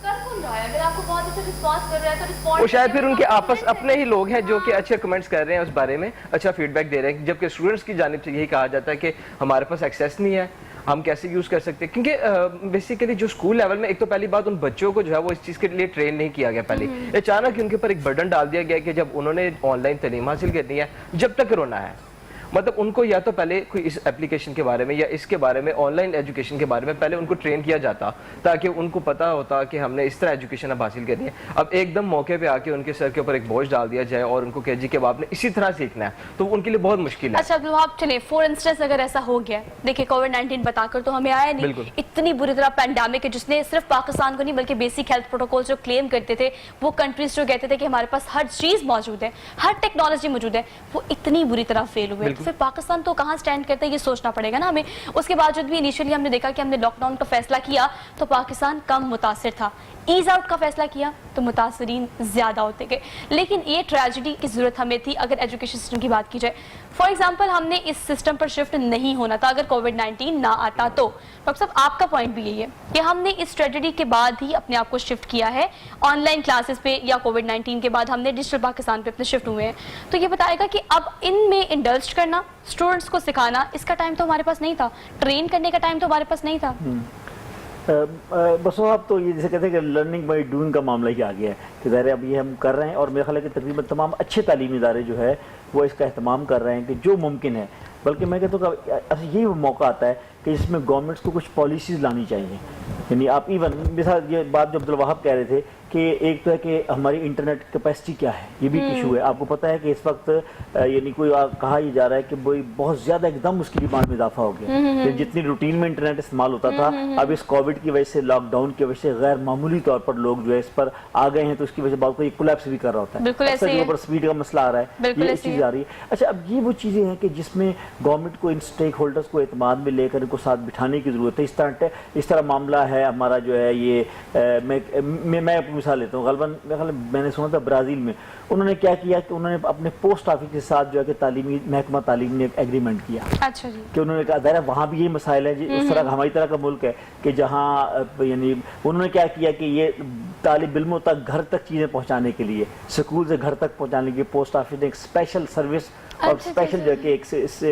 वो शायद फिर उनके आपस अपने ही लोग हैं जो कि अच्छे कमेंट्स कर रहे हैं उस बारे में, अच्छा फीडबैक दे रहे हैं, जबकि स्टूडेंट्स की जानिब से यही कहा जाता है कि हमारे पास एक्सेस नहीं है, हम कैसे यूज कर सकते हैं। क्योंकि बेसिकली जो स्कूल लेवल में, एक तो पहली बात उन बच्चों को जो है वो इस चीज के लिए ट्रेन नहीं किया गया। पहले अचानक उनके ऊपर एक बर्डन डाल दिया गया कि जब उन्होंने ऑनलाइन तालीम हासिल करनी है, जब तक कोरोना है, मतलब उनको या तो पहले कोई इस एप्लीकेशन के बारे में या इसके बारे में, ऑनलाइन एजुकेशन के बारे में पहले उनको ट्रेन किया जाता, ताकि उनको पता होता कि हमने इस तरह एजुकेशन अब हासिल करनी है। अब एकदम मौके पे आके उनके सर के ऊपर एक बोझ डाल दिया जाए और उनको कह जी कि आपने इसी तरह सीखना है, तो उनके लिए बहुत मुश्किल है। अच्छा अब्दुल वहाब, चले फॉर इंस्टेंस अगर ऐसा हो गया, देखिए कोविड-19 बताकर तो हमें आया नहीं, इतनी बुरी तरह पैंडेमिक है जिसने सिर्फ पाकिस्तान को नहीं बल्कि बेसिक हेल्थ प्रोटोकॉल जो क्लेम करते थे, वो कंट्रीज जो कहते थे कि हमारे पास हर चीज मौजूद है, हर टेक्नोलॉजी मौजूद है, वो इतनी बुरी तरह फेल हुए। फिर पाकिस्तान तो कहाँ स्टैंड करता है ये सोचना पड़ेगा ना हमें। उसके बावजूद भी इनिशियली हमने देखा कि हमने लॉकडाउन का फैसला किया तो पाकिस्तान कम मुतासिर था, ईज आउट का फैसला किया तो मुतासरीन ज्यादा होते गए। लेकिन ये ट्रेजेडी की जरूरत हमें थी अगर एजुकेशन सिस्टम की बात की जाए। फॉर एग्जाम्पल हमने इस सिस्टम पर शिफ्ट नहीं होना था अगर कोविड-19 ना आता तो। डॉक्टर साहब आपका पॉइंट भी यही है कि हमने इस ट्रेजेडी के बाद ही अपने आप को शिफ्ट किया है ऑनलाइन क्लासेस पे, या कोविड-19 के बाद हमने डिजिटल पाकिस्तान पे अपने शिफ्ट हुए हैं। तो ये बताएगा कि अब इनमें इंडल्ज करना, स्टूडेंट्स को सिखाना, इसका टाइम तो हमारे पास नहीं था, ट्रेन करने का टाइम तो हमारे पास नहीं था। बस आप तो ये जैसे कहते हैं कि लर्निंग बाई डूइंग का मामला ही आ गया है कि ज़ाहिर अब ये हम कर रहे हैं और मेरे ख्याल है कि तकरीबन तमाम अच्छे तालीमी इदारे जो है वो इसका एहतमाम कर रहे हैं कि जो मुमकिन है। बल्कि मैं कहता हूँ कि यही मौका आता है कि जिसमें गवर्नमेंट्स को कुछ पॉलिसीज़ लानी चाहिए। यानी आप इवन मिसाल ये बात जो अब्दुल वहाब कह रहे थे कि एक तो है कि हमारी इंटरनेट कैपेसिटी क्या है, ये भी इशू है। आपको पता है कि इस वक्त यानी कोई कहा ही जा रहा है कि वही बहुत ज़्यादा एकदम उसकी डिमांड में इजाफा हो गया। जितनी रूटीन में इंटरनेट इस्तेमाल होता था अब इस कोविड की वजह से, लॉकडाउन की वजह से गैर मामूली तौर पर लोग जो है इस पर आ गए हैं, तो उसकी वजह से बात को कोलैप्स भी कर रहा होता है। ऊपर स्पीड का मसला आ रहा है, ये चीज़ आ रही है। अच्छा, अब ये वो चीज़ें हैं कि जिसमें गवर्नमेंट को इन स्टेक होल्डर्स को एतमाद में लेकर इनको साथ बिठाने की ज़रूरत है। इस तरह मामला है हमारा जो है ये मैं अपनी मिसाल लेता हूँ। गलबन मैंने सुना था ब्राज़ील में उन्होंने क्या किया कि उन्होंने अपने पोस्ट ऑफिस के साथ जो है कि तालीमी महकमा तालीम ने एक एग्रीमेंट किया। अच्छा जी। कि उन्होंने कहा दायरा वहाँ भी ये मसाइल है उस तरह हमारी तरह का मुल्क है कि जहाँ यानी उन्होंने क्या किया कि ये तालिब इल्मों तक घर तक चीज़ें पहुँचाने के लिए, स्कूल से घर तक पहुँचाने के लिए पोस्ट ऑफिस ने एक स्पेशल सर्विस और स्पेशल जो है एक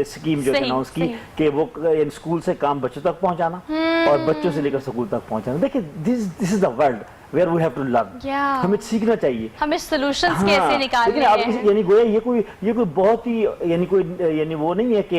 स्कीम जो अनाउंस की कि वो स्कूल से काम बच्चों तक पहुँचाना और बच्चों से लेकर स्कूल तक पहुँचाना। देखिए this is the world where we have to learn. हमें सीखना चाहिए, हमें सॉल्यूशंस कैसे निकालने हैं। यानी गोया ये कोई बहुत ही यानी वो नहीं है कि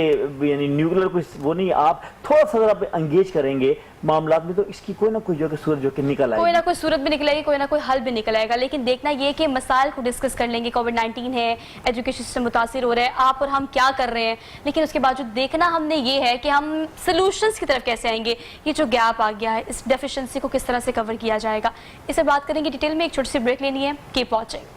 यानी न्यूक्लियर कोई वो नहीं है। आप थोड़ा सा अगर आप एंगेज करेंगे मामला में तो इसकी कोई ना कोई जो कि सूरत जो कि निकल आएगी, कोई ना कोई सूरत भी निकलेगी, कोई ना कोई हल भी निकल आएगा। लेकिन देखना ये कि मसाइल को डिस्कस कर लेंगे, कोविड-19 है, एजुकेशन सिस्टम मुतासिर हो रहा है, आप और हम क्या कर रहे हैं, लेकिन उसके बावजूद देखना हमने ये है कि हम सॉल्यूशंस की तरफ कैसे आएंगे। ये जो गैप आ गया है, इस डेफिशिएंसी को किस तरह से कवर किया जाएगा, इसे बात करेंगे डिटेल में। एक छोटी सी ब्रेक लेनी है, कीप वॉचिंग।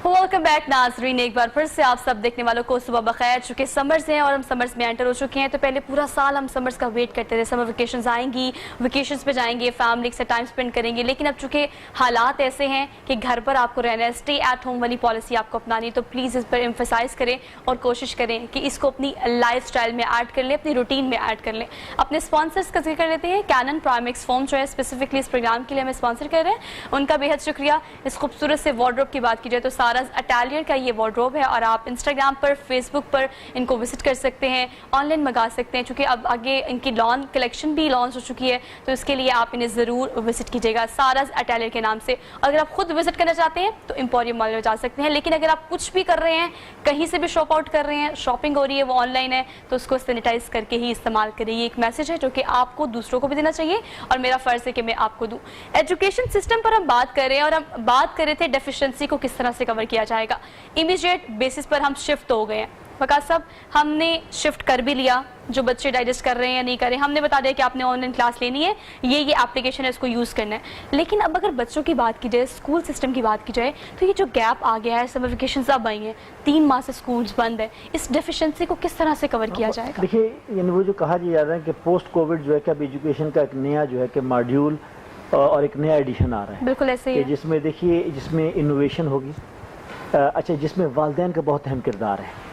वेलकम बैक नाजरीन, एक बार फिर से आप सब देखने वालों को सुबह बखैर। चूंकि समर्स हैं और हम समर्स में एंटर हो चुके हैं, तो पहले पूरा साल हम समर्स का वेट करते थे, समर वेकेशंस आएंगी, वेकेशंस पे जाएंगे, फैमिली से टाइम स्पेंड करेंगे। लेकिन अब चूंकि हालात ऐसे हैं कि घर पर आपको रहना है, स्टे एट होम वाली पॉलिसी आपको अपनानी, तो प्लीज़ इस पर एम्फेसाइज करें और कोशिश करें कि इसको अपनी लाइफ स्टाइल में ऐड कर लें, अपनी रूटीन में ऐड कर लें। अपने स्पॉन्सर्स का जिक्र कर लेते हैं। कैनन प्राइमेक्स फोम जो है स्पेसिफिकली इस प्रोग्राम के लिए हमें स्पॉन्सर कर रहे हैं, उनका बेहद शुक्रिया। इस खूबसूरत से वार्डरोब की बात की जाए तो साराज इटालियन ये वार्डरोब है और आप इंस्टाग्राम पर, फेसबुक पर इनको विजिट कर सकते हैं, ऑनलाइन मंगा सकते हैं। क्योंकि अब आगे इनकी लॉन कलेक्शन भी लॉन्च हो चुकी है, तो इसके लिए आप इन्हें ज़रूर विजिट कीजिएगा साराज इटालियन के नाम से। अगर आप खुद विजिट करना चाहते हैं तो एम्पोरियम मॉल में जा सकते हैं। लेकिन अगर आप कुछ भी कर रहे हैं, कहीं से भी शॉप आउट कर रहे हैं, शॉपिंग हो रही है, वो ऑनलाइन है, तो उसको सैनिटाइज करके ही इस्तेमाल करें। ये एक मैसेज है जो कि आपको दूसरों को भी देना चाहिए और मेरा फ़र्ज़ है कि मैं आपको दूँ। एजुकेशन सिस्टम पर हम बात कर रहे हैं और हम बात कर रहे थे डेफिशिएंसी को किस तरह से कवर किया जाएगा। इमीडिएट बेसिस पर हम शिफ्ट हो गए हैं। वकास साहब, हमने शिफ्ट कर भी लिया, जो बच्चे डाइजेस्ट कर रहे हैं या नहीं कर रहे हैं, हमने बता दिया कि आपने ऑनलाइन क्लास लेनी है, ये एप्लीकेशन है, इसको यूज़ करना है। लेकिन अब अगर बच्चों की बात की जाए, स्कूल सिस्टम की बात की जाए, तो ये जो गैप आ गया है, समर वेकेशंस अब आई हैं, 3 माह से स्कूल्स बंद है, इस डेफिशिएंसी को किस तरह से कवर किया जाएगा? देखिए, यानी वो जो कहा जा रहा है कि पोस्ट कोविड जो है कि अब एजुकेशन का एक नया जो है कि मॉड्यूल और एक नया एडिशन आ रहा है। बिल्कुल ऐसे ही, जिसमें देखिए जिसमें इनोवेशन होगी, अच्छा, जिसमें वालिदैन का बहुत अहम किरदार है।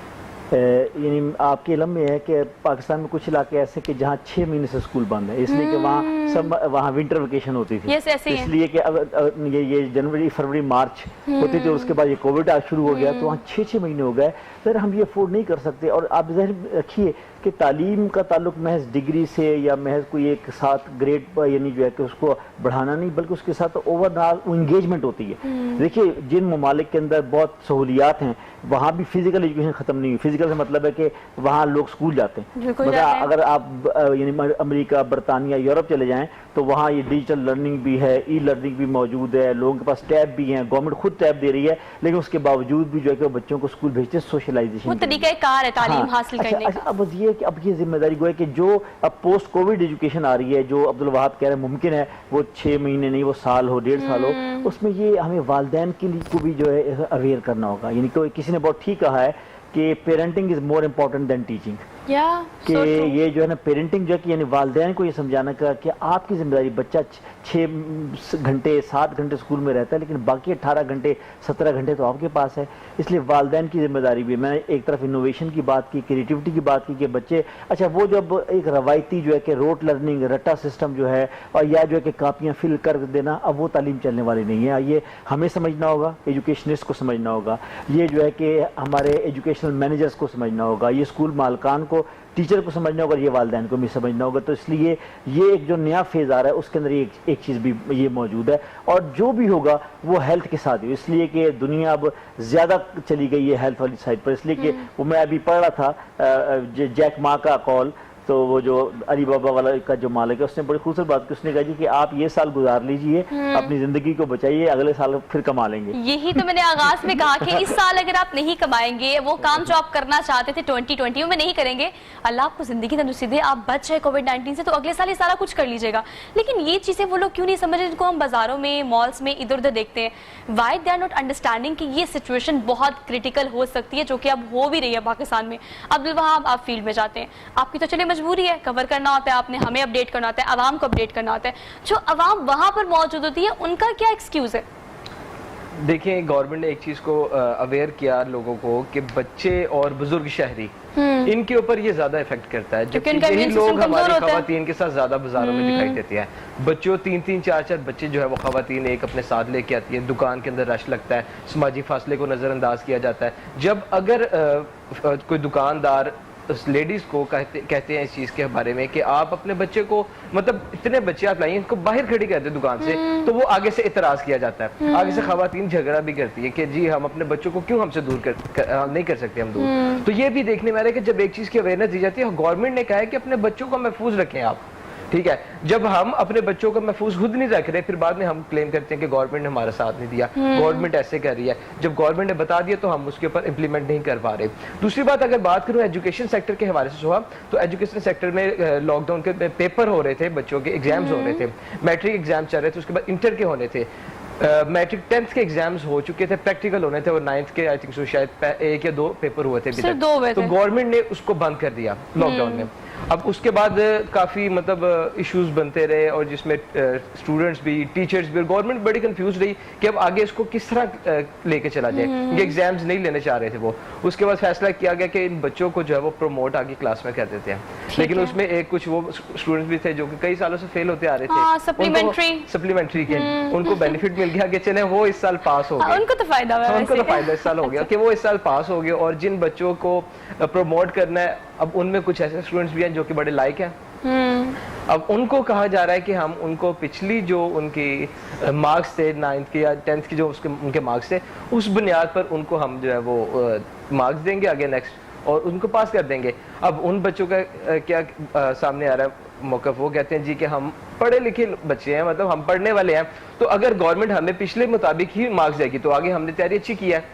यानी आपके इल्म में है कि पाकिस्तान में कुछ इलाके ऐसे कि जहाँ 6 महीने से स्कूल बंद है, इसलिए कि वहाँ विंटर वेकेशन होती थी। इसलिए कि अब ये जनवरी, फरवरी, मार्च होती थी, उसके बाद ये कोविड शुरू हो गया, तो वहाँ 6 महीने हो गए। फिर हम ये अफोर्ड नहीं कर सकते। और आप ज़हन रखिए कि तालीम का ताल्लुक महज डिग्री से या महज कोई एक साथ ग्रेड पर यानी जो है कि उसको बढ़ाना नहीं, बल्कि उसके साथ ओवरऑल इंगेजमेंट होती है। देखिए, जिन ममालिक के अंदर बहुत सहूलियात हैं वहाँ भी फिजिकल एजुकेशन ख़त्म नहीं हुई। फिजिकल से मतलब है कि वहाँ लोग स्कूल जाते हैं। मतलब अगर आप यानी अमेरिका, बरतानिया, यूरोप चले जाएं तो वहाँ ये डिजिटल लर्निंग भी है, ई लर्निंग भी मौजूद है, लोगों के पास टैब भी हैं, गवर्नमेंट खुद टैब दे रही है, लेकिन उसके बावजूद भी जो है कि बच्चों को स्कूल भेजते हैं सोशलाइजेशन, वो तरीक़ाकार है तालीम हासिल करने का। अब ये कि अब ये जिम्मेदारी गो है कि जो अब पोस्ट कोविड एजुकेशन आ रही है, जो अब्दुल वहाब कह रहे हैं मुमकिन है वो 6 महीने नहीं, वो साल हो, 1.5 साल हो, उसमें ये हमें वालिदैन के लिए को भी जो है अवेयर करना होगा। यानी कोई किसी ने बहुत ठीक कहा है कि parenting is more important then teaching, कि ये जो है ना पेरेंटिंग जो है कि यानी वालिदैन को ये समझाना का कि आपकी जिम्मेदारी, बच्चा 6 घंटे 7 घंटे स्कूल में रहता है लेकिन बाकी 18 घंटे 17 घंटे तो आपके पास है, इसलिए वालिदैन की जिम्मेदारी भी। मैंने एक तरफ इनोवेशन की बात की, क्रिएटिविटी की बात की कि बच्चे अच्छा वो जब एक रवायती जो है कि रोट लर्निंग रट्टा सिस्टम जो है और या जो है कि कापियाँ फिल कर देना, अब वो तालीम चलने वाली नहीं है। ये हमें समझना होगा, एजुकेशनिस्ट को समझना होगा, ये जो है कि हमारे एजुकेशनल मैनेजर्स को समझना होगा, ये स्कूल मालकान को, टीचर को समझना होगा, ये वालिदैन को भी समझना होगा। तो इसलिए ये एक जो नया फेज आ रहा है उसके अंदर एक चीज़ भी ये मौजूद है, और जो भी होगा वो हेल्थ के साथ ही, इसलिए कि दुनिया अब ज़्यादा चली गई है हेल्थ वाली साइड पर, इसलिए कि वो मैं अभी पढ़ रहा था जैक मा का कॉल, तो वो जो अली बाबा वाला का जो मालिक है उसने बड़ी खूबसूरत बात की, उसने कहा जी कि आप ये साल गुजार लीजिए, अपनी जिंदगी को बचाइए, अगले साल फिर कमा लेंगे। यही तो मैंने आगाज में कहा कि इस साल अगर आप नहीं कमाएंगे, वो काम जो आप करना चाहते थे 2020 में नहीं करेंगे, अल्लाह आपको जिंदगी तंदुरुस्ती दे, आप बच गए कोविड-19 से, तो अगले साल ये सारा कुछ कर लीजिएगा। लेकिन ये चीजें वो लोग क्यों नहीं समझ रहे जिनको हम बाजारों में, मॉल्स में इधर उधर देखते हैं? Why they are not understanding कि ये सिचुएशन बहुत क्रिटिकल हो सकती है, जो कि अब हो भी रही है पाकिस्तान में। अब्दुल वहाब, आप फील्ड में जाते हैं, आपकी तो चलिए मजबूरी है, कवर करना होता है, आपने हमें अपडेट करना होता है, आवाम को अपडेट करना होता है, जो आवाम वहां पर मौजूद होती है उनका क्या एक्सक्यूज है? देखिए, गवर्नमेंट ने एक चीज को अवेयर किया लोगों को कि बच्चे और बुजुर्ग शहरी, इनके ऊपर ये ज्यादा इफेक्ट करता है, जबकि यही लोग हमारी खवातीन के साथ ज्यादा बाजारों में दिखाई देती है। बच्चों 3-3 4-4 बच्चे जो है वो खवातीन एक अपने साथ लेके आती है, दुकान के अंदर रश लगता है, समाजी फासले को नजरअंदाज किया जाता है। जब अगर कोई दुकानदार उस लेडीज को कहते हैं इस चीज के बारे में कि आप अपने बच्चे को, मतलब इतने बच्चे आप लाइए, इनको बाहर खड़ी करते हैं दुकान से, तो वो आगे से इतराज किया जाता है, आगे से खवातीन झगड़ा भी करती है कि जी हम अपने बच्चों को क्यों हमसे दूर नहीं कर सकते हम दूर। तो ये भी देखने में आ रहा है कि जब एक चीज की अवेयरनेस दी जाती है, गवर्नमेंट ने कहा है कि अपने बच्चों को महफूज रखें आप, ठीक है। जब हम अपने बच्चों को महफूज खुद नहीं रख रहे, फिर बाद में हम क्लेम करते हैं कि गवर्नमेंट ने हमारा साथ नहीं दिया, गवर्नमेंट ऐसे कर रही है। जब गवर्नमेंट ने बता दिया तो हम उसके ऊपर इंप्लीमेंट नहीं कर पा रहे। दूसरी बात, अगर बात करूं एजुकेशन सेक्टर के हवाले से, तो एजुकेशन सेक्टर में लॉकडाउन के पेपर हो रहे थे, बच्चों के एग्जाम्स हो रहे थे, मैट्रिक एग्जाम चल रहे थे, उसके बाद इंटर के होने थे, मैट्रिक 10th के एग्जाम्स हो चुके थे, प्रैक्टिकल होने थे, और 9th के आई थिंक सो शायद 1 या 2 पेपर हुए थे अभी तक। तो गवर्नमेंट ने उसको बंद कर दिया लॉकडाउन में। अब उसके बाद काफी मतलब इश्यूज बनते रहे, और जिसमें स्टूडेंट्स भी, टीचर्स भी, गवर्नमेंट बड़ी कंफ्यूज रही कि अब आगे इसको किस तरह लेके चला जाए। ये एग्जाम्स नहीं लेने चाह रहे थे वो। उसके बाद फैसला किया गया कि इन बच्चों को जो है वो प्रमोट आगे क्लास में कर देते हैं, लेकिन उसमें एक कुछ वो स्टूडेंट्स भी थे जो कि कई सालों से फेल होते आ रहे थे, सप्लीमेंट्री के उनको बेनिफिट मिल गया कि चले वो इस साल पास हो गए, उनको तो फायदा इस साल हो गया कि वो इस साल पास हो गए। और जिन बच्चों को प्रमोट करना है, अब उनमें कुछ ऐसे स्टूडेंट्स भी हैं जो कि बड़े लायक हैं, अब उनको कहा जा रहा है कि हम उनको पिछली जो उनकी मार्क्स थे 9th के या 10th की जो उनके मार्क्स थे, उस बुनियाद पर उनको हम जो है वो मार्क्स देंगे आगे नेक्स्ट, और उनको पास कर देंगे। अब उन बच्चों का क्या सामने आ रहा है मौक़िफ़, वो कहते हैं जी कि हम पढ़े लिखे बच्चे हैं, मतलब हम पढ़ने वाले हैं, तो अगर गवर्नमेंट हमें पिछले मुताबिक ही मार्क्स देगी तो आगे हमने तैयारी अच्छी की है,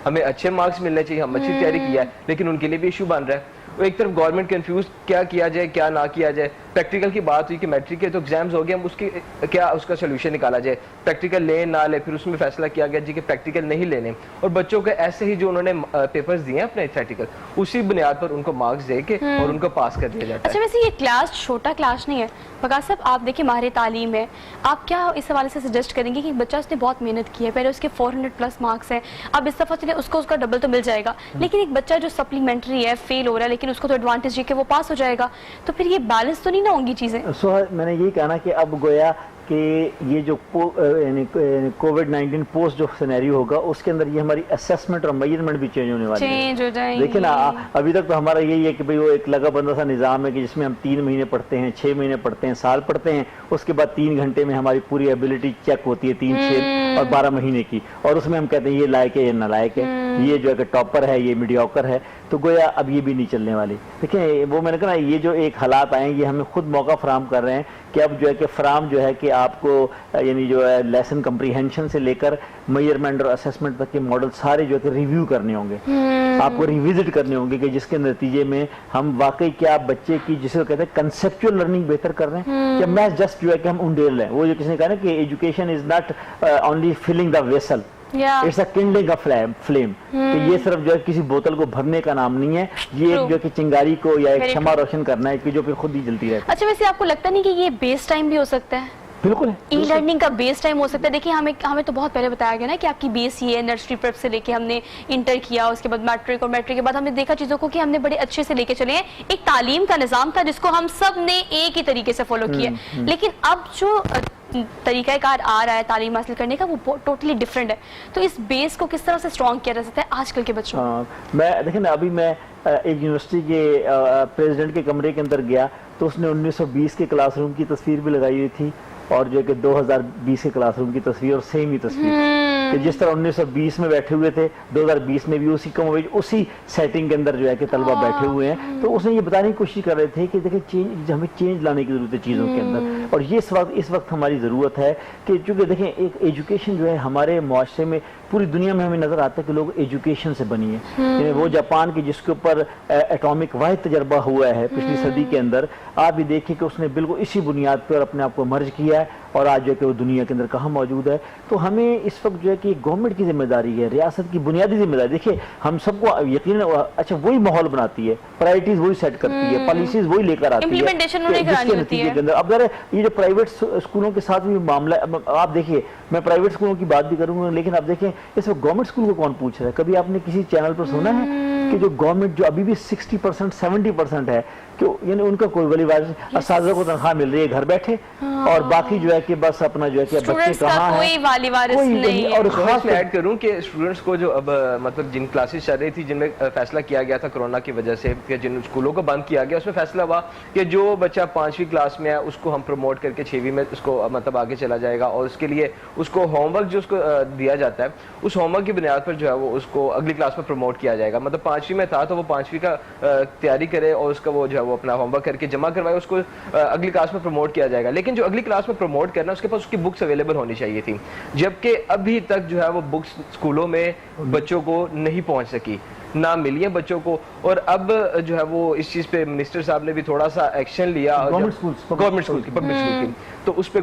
हमें अच्छे मार्क्स मिलने चाहिए, हम अच्छी तैयारी किया है, लेकिन उनके लिए भी इशू बन रहा है। एक तरफ गवर्नमेंट कंफ्यूज क्या किया जाए क्या ना किया जाए। प्रैक्टिकल की बात हुई कि मैट्रिक के तो एग्जाम्स हो गए, हम उसकी क्या उसका सोल्यूशन निकाला जाए, प्रैक्टिकल ले ना ले, फिर उसमें फैसला किया गया जी कि प्रैक्टिकल नहीं लेने, और बच्चों के ऐसे ही जो उन्होंने पेपर्स दिए हैं अपने प्रैक्टिकल, उसी बुनियाद पर उनको मार्क्स दे के और उनको पास कर दिया जाता है। अच्छा, वैसे ये क्लास छोटा क्लास नहीं है वकास साहब, आप देखिए माहिर तालीम है, आप क्या इस हवाले से सजेस्ट करेंगे कि बच्चा उसने बहुत मेहनत की है, पहले उसके 400+ मार्क्स हैं, अब इस दफा चले उसको उसका डबल तो मिल जाएगा, लेकिन एक बच्चा जो सप्लीमेंट्री है फेल हो रहा है, लेकिन उसको तो एडवांटेज है कि वो पास हो जाएगा, तो फिर ये बैलेंस तो नहीं ना होंगी चीजें? मैंने यही कहना कि अब गोया कि ये जो कोविड-19 पोस्ट जो सिनेरियो होगा उसके अंदर ये हमारी असेसमेंट और मेजरमेंट भी चेंज होने वाली है। हो जाएंगे। देखिए ना, अभी तक तो हमारा यही है कि भाई वो एक लगा बंदा सा निज़ाम है कि जिसमें हम 3 महीने पढ़ते हैं, 6 महीने पढ़ते हैं, साल पढ़ते हैं, उसके बाद 3 घंटे में हमारी पूरी एबिलिटी चेक होती है 3, 6 और 12 महीने की, और उसमें हम कहते हैं ये लायक है, ये नालायक है, ये जो है कि टॉपर है, ये मीडियोकर है। तो गोया अब ये भी नहीं चलने वाली। देखिए वो मैंने कहा ये जो एक हालात आए ये हमें खुद मौका फराम कर रहे हैं कि अब जो है कि फराम जो है कि आपको यानी जो है लेसन कंप्रीहेंशन से लेकर मेजरमेंट और असेसमेंट तक के मॉडल सारे जो है कि रिव्यू करने होंगे, आपको रिविजिट करने होंगे कि जिसके नतीजे में हम वाकई क्या बच्चे की जिसे कहते हैं कंसेप्चुअल लर्निंग बेहतर कर रहे हैं या मैथ जस्ट जो है कि हम उंडेल रहे हैं। वो जो किसी ने कहा ना कि education is not only filling the vessel, Yeah. It's a kindling a flame. तो ये सिर्फ जो है किसी बोतल को भरने का नाम नहीं है, ये एक True. जो कि चिंगारी को या एक Very क्षमा रोशन करना है कि जो फिर खुद ही जलती रहती है। अच्छा, वैसे आपको लगता नहीं कि ये बेस टाइम भी हो सकता है? बिल्कुल है। ई लर्निंग का बेस टाइम हो सकता है। देखिए, हमें तो बहुत पहले बताया गया ना कि आपकी बेस ये है, नर्सरी प्रेप से लेके हमने इंटर किया, उसके बाद मैट्रिक, और मैट्रिक के बाद हमने देखा चीज़ों को कि हमने बड़े अच्छे से लेके चले हैं। एक तालीम का निज़ाम था जिसको हम सब ने एक ही तरीके से फॉलो किया, लेकिन अब जो तरीक़ाकार आ रहा है तालीम हासिल करने का, वो टोटली डिफरेंट है। तो इस बेस को किस तरह से स्ट्रॉन्ग किया जा सकता है आजकल के बच्चों को? मैं देखिए ना, अभी मैं एक यूनिवर्सिटी के प्रेसिडेंट के कमरे के अंदर गया तो उसने 1920 के क्लासरूम की तस्वीर भी लगाई हुई थी और जो है कि 2020 के क्लासरूम की तस्वीर और सेम ही तस्वीर कि जिस तरह 1920 में बैठे हुए थे 2020 में भी उसी कमोवेज उसी सेटिंग के अंदर जो है कि तलबा बैठे हुए हैं। तो उसने ये बताने की कोशिश कर रहे थे कि देखिए चेंज, हमें चेंज लाने की जरूरत है चीज़ों के अंदर, और ये इस वक्त हमारी ज़रूरत है कि चूँकि देखें एक एजुकेशन जो है हमारे मुआशरे में पूरी दुनिया में हमें नजर आता है कि लोग एजुकेशन से बनी है। यानी वो जापान की जिसके ऊपर एटॉमिक वाहिद तजर्बा हुआ है पिछली सदी के अंदर, आप भी देखिए कि उसने बिल्कुल इसी बुनियाद पर अपने आप को मर्ज किया है और आज जो है कि वो दुनिया के अंदर कहाँ मौजूद है। तो हमें इस वक्त जो है कि गवर्नमेंट की जिम्मेदारी है, रियासत की बुनियादी जिम्मेदारी, देखिए हम सबको यकीन अच्छा वही माहौल बनाती है, प्रायोरिटीज वही सेट करती है, पॉलिसीज वही लेकर आती है, इम्प्लीमेंटेशन उन्हें करानी होती है। के अंदर अब अगर ये जो प्राइवेट स्कूलों के साथ भी मामला, आप देखिए मैं प्राइवेट स्कूलों की बात भी करूंगा, लेकिन अब देखिए इस वक्त गवर्नमेंट स्कूल को कौन पूछ रहा है? कभी आपने किसी चैनल पर सुना है कि जो गवर्नमेंट जो अभी भी 60% 70% है कि यानी उनका कोई वली वारिस असातिज़ा को तनख्वाह मिल रही है घर बैठे, और बाकी जो है कि बस अपना जो है कि बच्चे कहाँ हैं, कोई वाली वारिस नहीं है। और खास मैं ऐड करूं कि स्टूडेंट्स को जो अब मतलब जिन क्लासेस चल रही थी जिनमें फैसला किया गया था कोरोना की वजह से कि जिन स्कूलों को बंद किया गया, उसमें फैसला हुआ कि जो बच्चा 5वीं क्लास में है उसको हम प्रमोट करके 6वीं में उसको मतलब आगे चला जाएगा, और उसके लिए उसको होमवर्क जो उसको दिया जाता है उस होमवर्क की बुनियाद पर जो है वो उसको अगली क्लास में प्रमोट किया जाएगा। मतलब 5वीं में था तो वो 5वीं का तैयारी करे और उसका वो जो है वो अपना होमवर्क करके जमा करवाए, उसको अगली क्लास में प्रमोट किया जाएगा। लेकिन जो अगली क्लास में प्रमोट करना उसके पास उसकी बुक्स अवेलेबल होनी चाहिए थी, जबकि अभी तक जो है वो बुक्स स्कूलों में बच्चों को नहीं पहुंच सकी, ना मिली है बच्चों को। और अब जो है वो इस चीज पे मिनिस्टर साहब ने भी थोड़ा सा एक्शन लिया, गवर्नमेंट स्कूल की पब्लिक स्कूल की, तो उस पे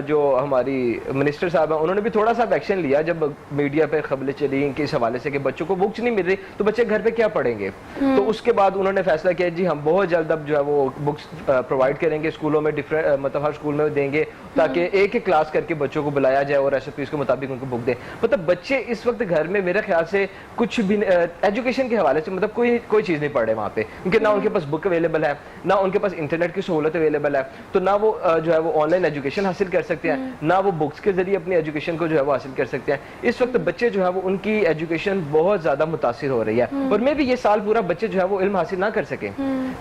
जो हमारी मिनिस्टर साहब है उन्होंने भी थोड़ा सा एक्शन लिया जब मीडिया पे खबरें चली कि इस हवाले से कि बच्चों को बुक्स नहीं मिल रही तो बच्चे घर पे क्या पढ़ेंगे। तो उसके बाद उन्होंने फैसला किया जी हम बहुत जल्द अब जो है वो बुक्स प्रोवाइड करेंगे स्कूलों में, डिफरेंट मतलब हर स्कूल में देंगे ताकि एक एक क्लास करके बच्चों को बुलाया जाए और SOPs के मुताबिक उनको बुक दें। मतलब बच्चे इस वक्त घर में मेरे ख्याल से कुछ भी एजुकेशन के हवाले से मतलब कोई चीज नहीं पढ़ रहे वहाँ पे, क्योंकि ना उनके पास बुक अवेलेबल है, ना उनके पास इंटरनेट की सहूलत अवेलेबल है, तो ना वो जो है वो ऑनलाइन एजुकेशन हासिल कर सकते हैं, ना वो बुक्स के जरिए अपनी एजुकेशन को जो है वो हासिल कर सकते हैं। इस वक्त बच्चे जो है वो उनकी एजुकेशन बहुत ज्यादा मुतासिर हो रही है, और मे भी ये साल पूरा बच्चे जो है वो इल्म हासिल ना कर सके,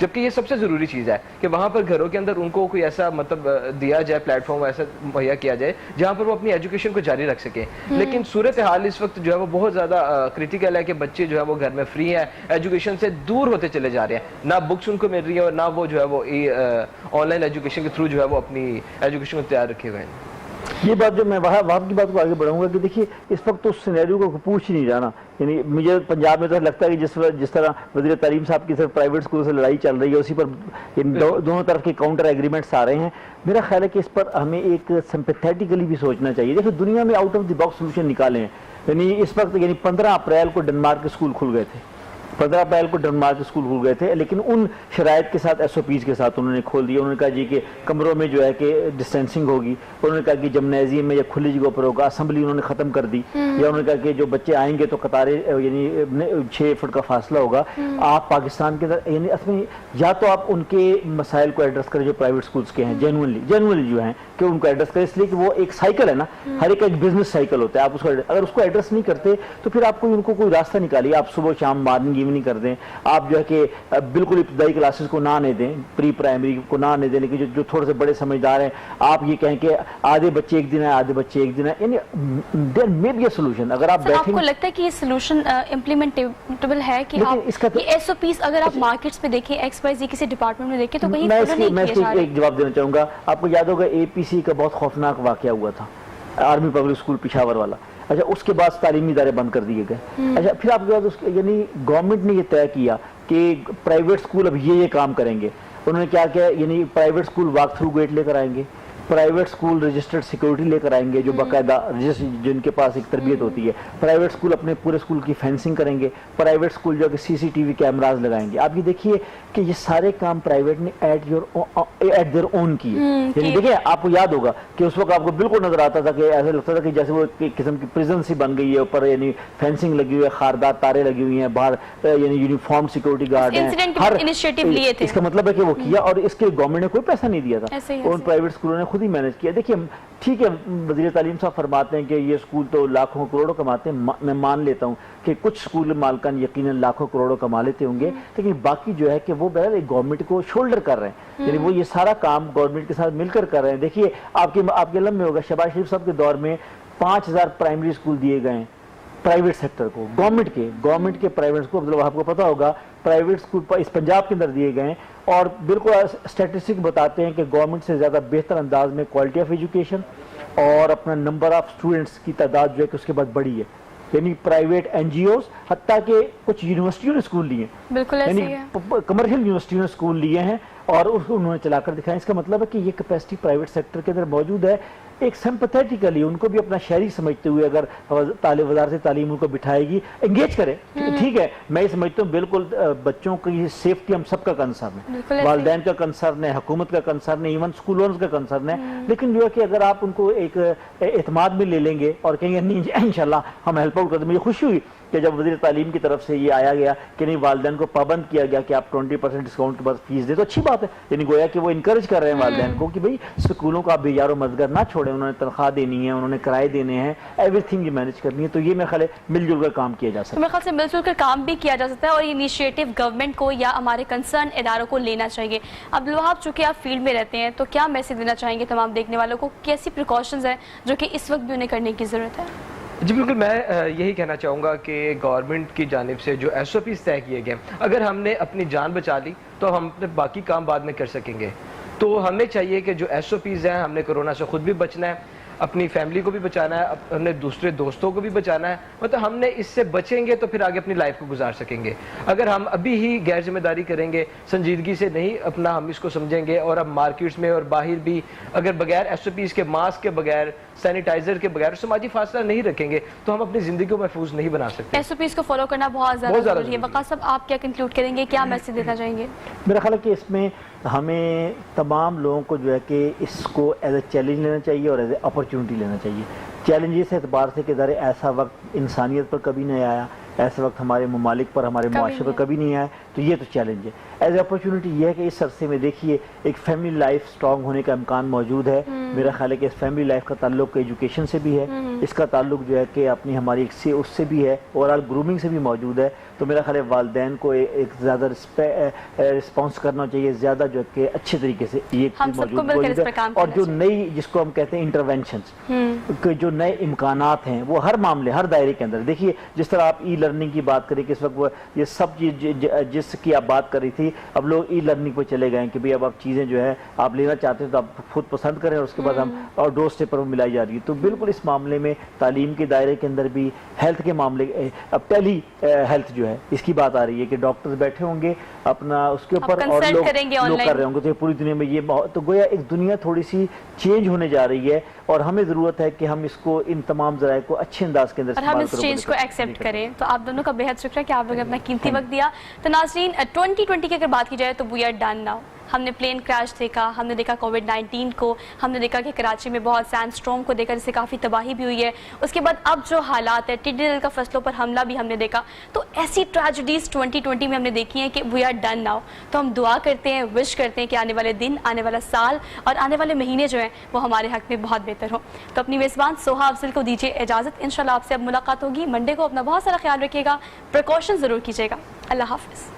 जबकि ये सबसे जरूरी चीज है कि वहां पर घरों के अंदर उनको कोई ऐसा मतलब दिया जाए, प्लेटफॉर्म ऐसा मुहैया किया जाए जहां पर वो अपनी एजुकेशन को जारी रख सके। लेकिन सूरत हाल इस वक्त जो है वो बहुत ज्यादा क्रिटिकल है कि बच्चे जो है वो घर में फ्री है, एजुकेशन से दूर होते चले जा रहे हैं, ना बुक्स उनको मिल रही है और ना वो जो है वो ऑनलाइन एजुकेशन के थ्रू जो है वो अपनी एजुकेशन को तैयार रखे हुए हैं। ये बात जो मैं वहाँ की बात को आगे बढ़ाऊंगा कि देखिए इस वक्त तो उस सिनेरियो को पूछ ही नहीं जाना। यानी मुझे पंजाब में तो लगता है कि जिस तरह वज़ीर तालीम साहब की सिर्फ प्राइवेट स्कूल से लड़ाई चल रही है, उसी पर दोनों तरफ के काउंटर एग्रीमेंट्स आ रहे हैं। मेरा ख्याल है कि इस पर हमें एक सिंपैथेटिकली भी सोचना चाहिए। देखिए दुनिया में out of the box solution निकाले हैं। यानी इस वक्त यानी 15 अप्रैल को डेनमार्क के स्कूल खुल गए थे, 15 अप्रैल को डेनमार्क के स्कूल खुल गए थे, लेकिन उन शराइत के साथ SOPs के साथ उन्होंने खोल दिया। उन्होंने कहा जी कि कमरों में जो है कि डिस्टेंसिंग होगी, उन्होंने कहा कि जिम्नेजियम में या खुली जगह पर होगा, असेंबली उन्होंने ख़त्म कर दी, या उन्होंने कहा कि जो बच्चे आएंगे तो कतारें यानी 6 फुट का फासला होगा। आप पाकिस्तान के अंदर यानी असमें या तो आप उनके मसाइल को एड्रेस करें जो प्राइवेट स्कूल्स के हैं, जेनुअनली जो हैं कि उनको एड्रेस करें, इसलिए कि वो एक साइकिल है ना, हर एक बिजनेस साइकिल होता है। आप उसको अगर उसको एड्रेस नहीं करते तो फिर आप उनको कोई रास्ता निकालिए, आप सुबह शाम मॉर्निंग इवनिंग कर दें, आप जो है कि बिल्कुल इब्तदाई क्लासेस को ना आने दें, प्री प्राइमरी को ना आने दें, लेकिन जो थोड़े से बड़े समझदार हैं आप ये कहें कि आधे बच्चे एक दिन है, आधे बच्चे एक दिन है, यानी there may be a solution. अगर आप बैठेंगे, आपको लगता है कि ये सॉल्यूशन इम्प्लीमेंटेबल है कि आप इसका ये SOPs अगर आप मार्केट्स में देखें, XYZ किसी डिपार्टमेंट में देखें तो कहीं मैं एक जवाब देना चाहूंगा। आपको याद होगा APC का बहुत खौफनाक वाकया हुआ था, आर्मी पब्लिक स्कूल पिशावर वाला। अच्छा, उसके बाद तालीमी इदारे बंद कर दिए गए। अच्छा, फिर आपके बाद यानी गवर्नमेंट ने ये तय किया कि प्राइवेट स्कूल अब ये काम करेंगे। उन्होंने क्या किया, यानी private school walk through gate लेकर आएंगे, प्राइवेट स्कूल रजिस्टर्ड सिक्योरिटी लेकर आएंगे जो बाकायदा जिनके पास एक तरबियत होती है। प्राइवेट स्कूल अपने पूरे स्कूल की फेंसिंग करेंगे। प्राइवेट स्कूल जो कि सीसीटीवी कैमराज लगाएंगे। आप ये देखिए कि ये सारे काम प्राइवेट ने एट देयर ओन किए। यानी देखिए आपको याद होगा कि उस वक्त आपको बिल्कुल नजर आता था कि ऐसा लगता था कि जैसे वो एक किस्म की प्रिजन सी बन गई है, ऊपर यानी फेंसिंग लगी हुई है, खारदार तारे लगी हुई हैं, बाहर यानी यूनिफॉर्म सिक्योरिटी गार्ड हैं। हर इनिशिएटिव लिए थे। इसका मतलब है कि वो किया और इसके गवर्नमेंट ने कोई पैसा नहीं दिया था, उन प्राइवेट स्कूलों ने खुद ही मैनेज किया। देखिए ठीक है, वज़ीर तालीम साहब फरमाते हैं कि ये स्कूल तो लाखों करोड़ों कमाते हैं। मैं मान लेता हूँ कि कुछ स्कूल मालकान यकीनन लाखों करोड़ों कमा लेते होंगे, लेकिन बाकी जो है कि वो बहरहाल एक गवर्नमेंट को शोल्डर कर रहे हैं, यानी वो ये सारा काम गवर्नमेंट के साथ मिलकर कर रहे हैं। देखिए आपके इल्म में होगा शहबाज शरीफ साहब के दौर में 5000 प्राइमरी स्कूल दिए गए प्राइवेट सेक्टर को, गवर्नमेंट के प्राइवेट स्कूल, आपको पता होगा प्राइवेट स्कूल इस पंजाब के अंदर दिए गए। और बिल्कुल स्टैटिस्टिक बताते हैं कि गवर्नमेंट से ज़्यादा बेहतर अंदाज में क्वालिटी ऑफ एजुकेशन और अपना नंबर ऑफ स्टूडेंट्स की तादाद जो है कि उसके बाद बढ़ी है। यानी प्राइवेट एनजीओस, हत्ता के कुछ यूनिवर्सिटियों ने स्कूल लिए, यानी कमर्शियल यूनिवर्सिटियों ने स्कूल लिए हैं और उसको उन्होंने चलाकर दिखाया। इसका मतलब है कि ये कैपेसिटी प्राइवेट सेक्टर के अंदर मौजूद है। एक सिंपैथेटिकली उनको भी अपना शहरी समझते हुए अगर वज़ारत तालीम उनको बिठाएगी, एंगेज करे, ठीक है। मैं ये समझता हूँ बिल्कुल बच्चों की सेफ्टी हम सबका कंसर्न है, वालिदैन का कंसर्न है, हुकूमत का कंसर्न है, इवन स्कूल ओनर्स का कंसर्न है। लेकिन जो है कि अगर आप उनको एक एतमाद में ले लेंगे और कहेंगे नहीं इंशाल्लाह हम हेल्प आउट कर दें। मुझे खुशी हुई कि जब वज़ीर तालीम की तरफ से ये आया गया कि नहीं, वालिदैन को पाबंद किया गया कि आप 20% डिस्काउंट के बाद फीस दे, तो अच्छी बात है। यानी गोया कि वो इनकरेज कर रहे हैं वालिदैन को कि भाई स्कूलों को आप बेयारो मददगार ना छोड़ें, उन्होंने तनख्वाह देनी है, उन्होंने किराए देने हैं, एवरीथिंग ये मैनेज करनी है। तो ये मेरे ख्याल है मिलजुल कर काम किया जा सकता है। मेरे ख्याल से मिलजुल कर काम भी किया जा सकता है और ये इनिशिएटिव गवर्नमेंट को या हमारे कंसर्न इदारों को लेना चाहिए। अब्दुल वहाब, चूंकि आप फील्ड में रहते हैं, तो क्या मैसेज देना चाहेंगे तमाम देखने वालों को, कैसी प्रिकॉशंस हैं जो कि इस वक्त भी उन्हें करने की ज़रूरत है? जी बिल्कुल, मैं यही कहना चाहूँगा कि गवर्नमेंट की जानिब से जो SOPs तय किए गए, अगर हमने अपनी जान बचा ली तो हम अपने बाकी काम बाद में कर सकेंगे। तो हमें चाहिए कि जो SOPs हैं, हमने कोरोना से खुद भी बचना है, अपनी फैमिली को भी बचाना है, हमने दूसरे दोस्तों को भी बचाना है। मतलब हमने इससे बचेंगे तो फिर आगे अपनी लाइफ को गुजार सकेंगे। अगर हम अभी ही गैर जिम्मेदारी करेंगे, संजीदगी से नहीं अपना हम इसको समझेंगे और अब मार्केट्स में और बाहर भी अगर बगैर SOPs के, मास्क के बगैर, सैनिटाइजर के बगैर समाजी फासला नहीं रखेंगे तो हम अपनी जिंदगी को महफूज नहीं बना सकते। SOPs को फॉलो करना बहुत ज़्यादा जरूरी है। वक़ास साहब, आप क्या कंक्लूड करेंगे, क्या मैसेज देना चाहेंगे? मेरा ख्याल है कि इसमें हमें तमाम लोगों को जो है कि इसको एज ए चैलेंज लेना चाहिए और एज ए अपॉर्चुनिटी लेना चाहिए। चैलेंज इस एतबार से कि ज़रा ऐसा वक्त इंसानियत पर कभी नहीं आया, ऐसा वक्त हमारे ममालिक पर, हमारे मुआशरे पर कभी नहीं आया, तो ये तो चैलेंज है। एज ए अपॉर्चुनिटी ये है कि इस अरसे में देखिए एक फैमिली लाइफ स्ट्रॉन्ग होने का इम्कान मौजूद है। मेरा ख्याल है कि इस फैमिली लाइफ का ताल्लुक एजुकेशन से भी है, इसका ताल्लुक जो है कि अपनी हमारी उससे भी है, ओवरऑल ग्रूमिंग से भी मौजूद है। तो मेरा ख्याल है वालिदैन को एक ज़्यादा रिस्पॉन्स करना चाहिए, ज़्यादा जो है कि अच्छे तरीके से ये मौजूद है। और जो नई जिसको हम कहते हैं इंटरवेंशन के जो नए इम्कानात हैं वो हर मामले, हर दायरे के अंदर, देखिए जिस तरह आप ई लर्निंग की बात करें कि इस वक्त ये सब चीज़ जिसकी आप बात कर रही थी, अब लोग ई लर्निंग पर चले गए कि भाई अब आप चीज़ें जो है आप लेना चाहते हैं तो आप खुद पसंद करें और उसके बाद हम और डोर स्टेप पर मिलाई जा रही है। तो बिल्कुल इस मामले में तालीम के दायरे के अंदर भी हेल्थ के मामले, अब टेली हेल्थ जो है इसकी बात आ रही है कि डॉक्टर्स बैठे होंगे अपना उसके ऊपर और लोग कर रहे होंगे। तो पूरी दुनिया में ये तो गोया एक दुनिया थोड़ी सी चेंज होने जा रही है और हमें ज़रूरत है कि हम इसको इन तमाम ज़राए को अच्छे अंदाज के अंदर हम इस चेंज को एक्सेप्ट करें। तो आप दोनों का बेहद शुक्रिया कि आप लोगों ने अपना कीमती वक्त दिया। तो नाज़रीन, 2020 की अगर बात की जाए तो वी आर डन नाउ। हमने प्लेन क्रैश देखा, हमने देखा कोविड-19 को, हमने देखा कि कराची में बहुत सैंडस्टॉर्म को देखकर जिससे काफ़ी तबाही भी हुई है। उसके बाद अब जो हालात है, टिड्डी दल का फसलों पर हमला भी हमने देखा। तो ऐसी ट्रेजेडीज 2020 में हमने देखी हैं कि वी आर डन नाउ। तो हम दुआ करते हैं, विश करते हैं कि आने वाले दिन, आने वाला साल और आने वाले महीने जो हैं वो हमारे हक में बहुत बेहतर हो। तो अपनी मेज़बान सोहा अफजल को दीजिए इजाज़त। इंशाल्लाह आपसे अब मुलाकात होगी मंडे को। अपना बहुत सारा ख्याल रखिएगा, प्रिकॉशन ज़रूर कीजिएगा। अल्लाह हाफ़िज़।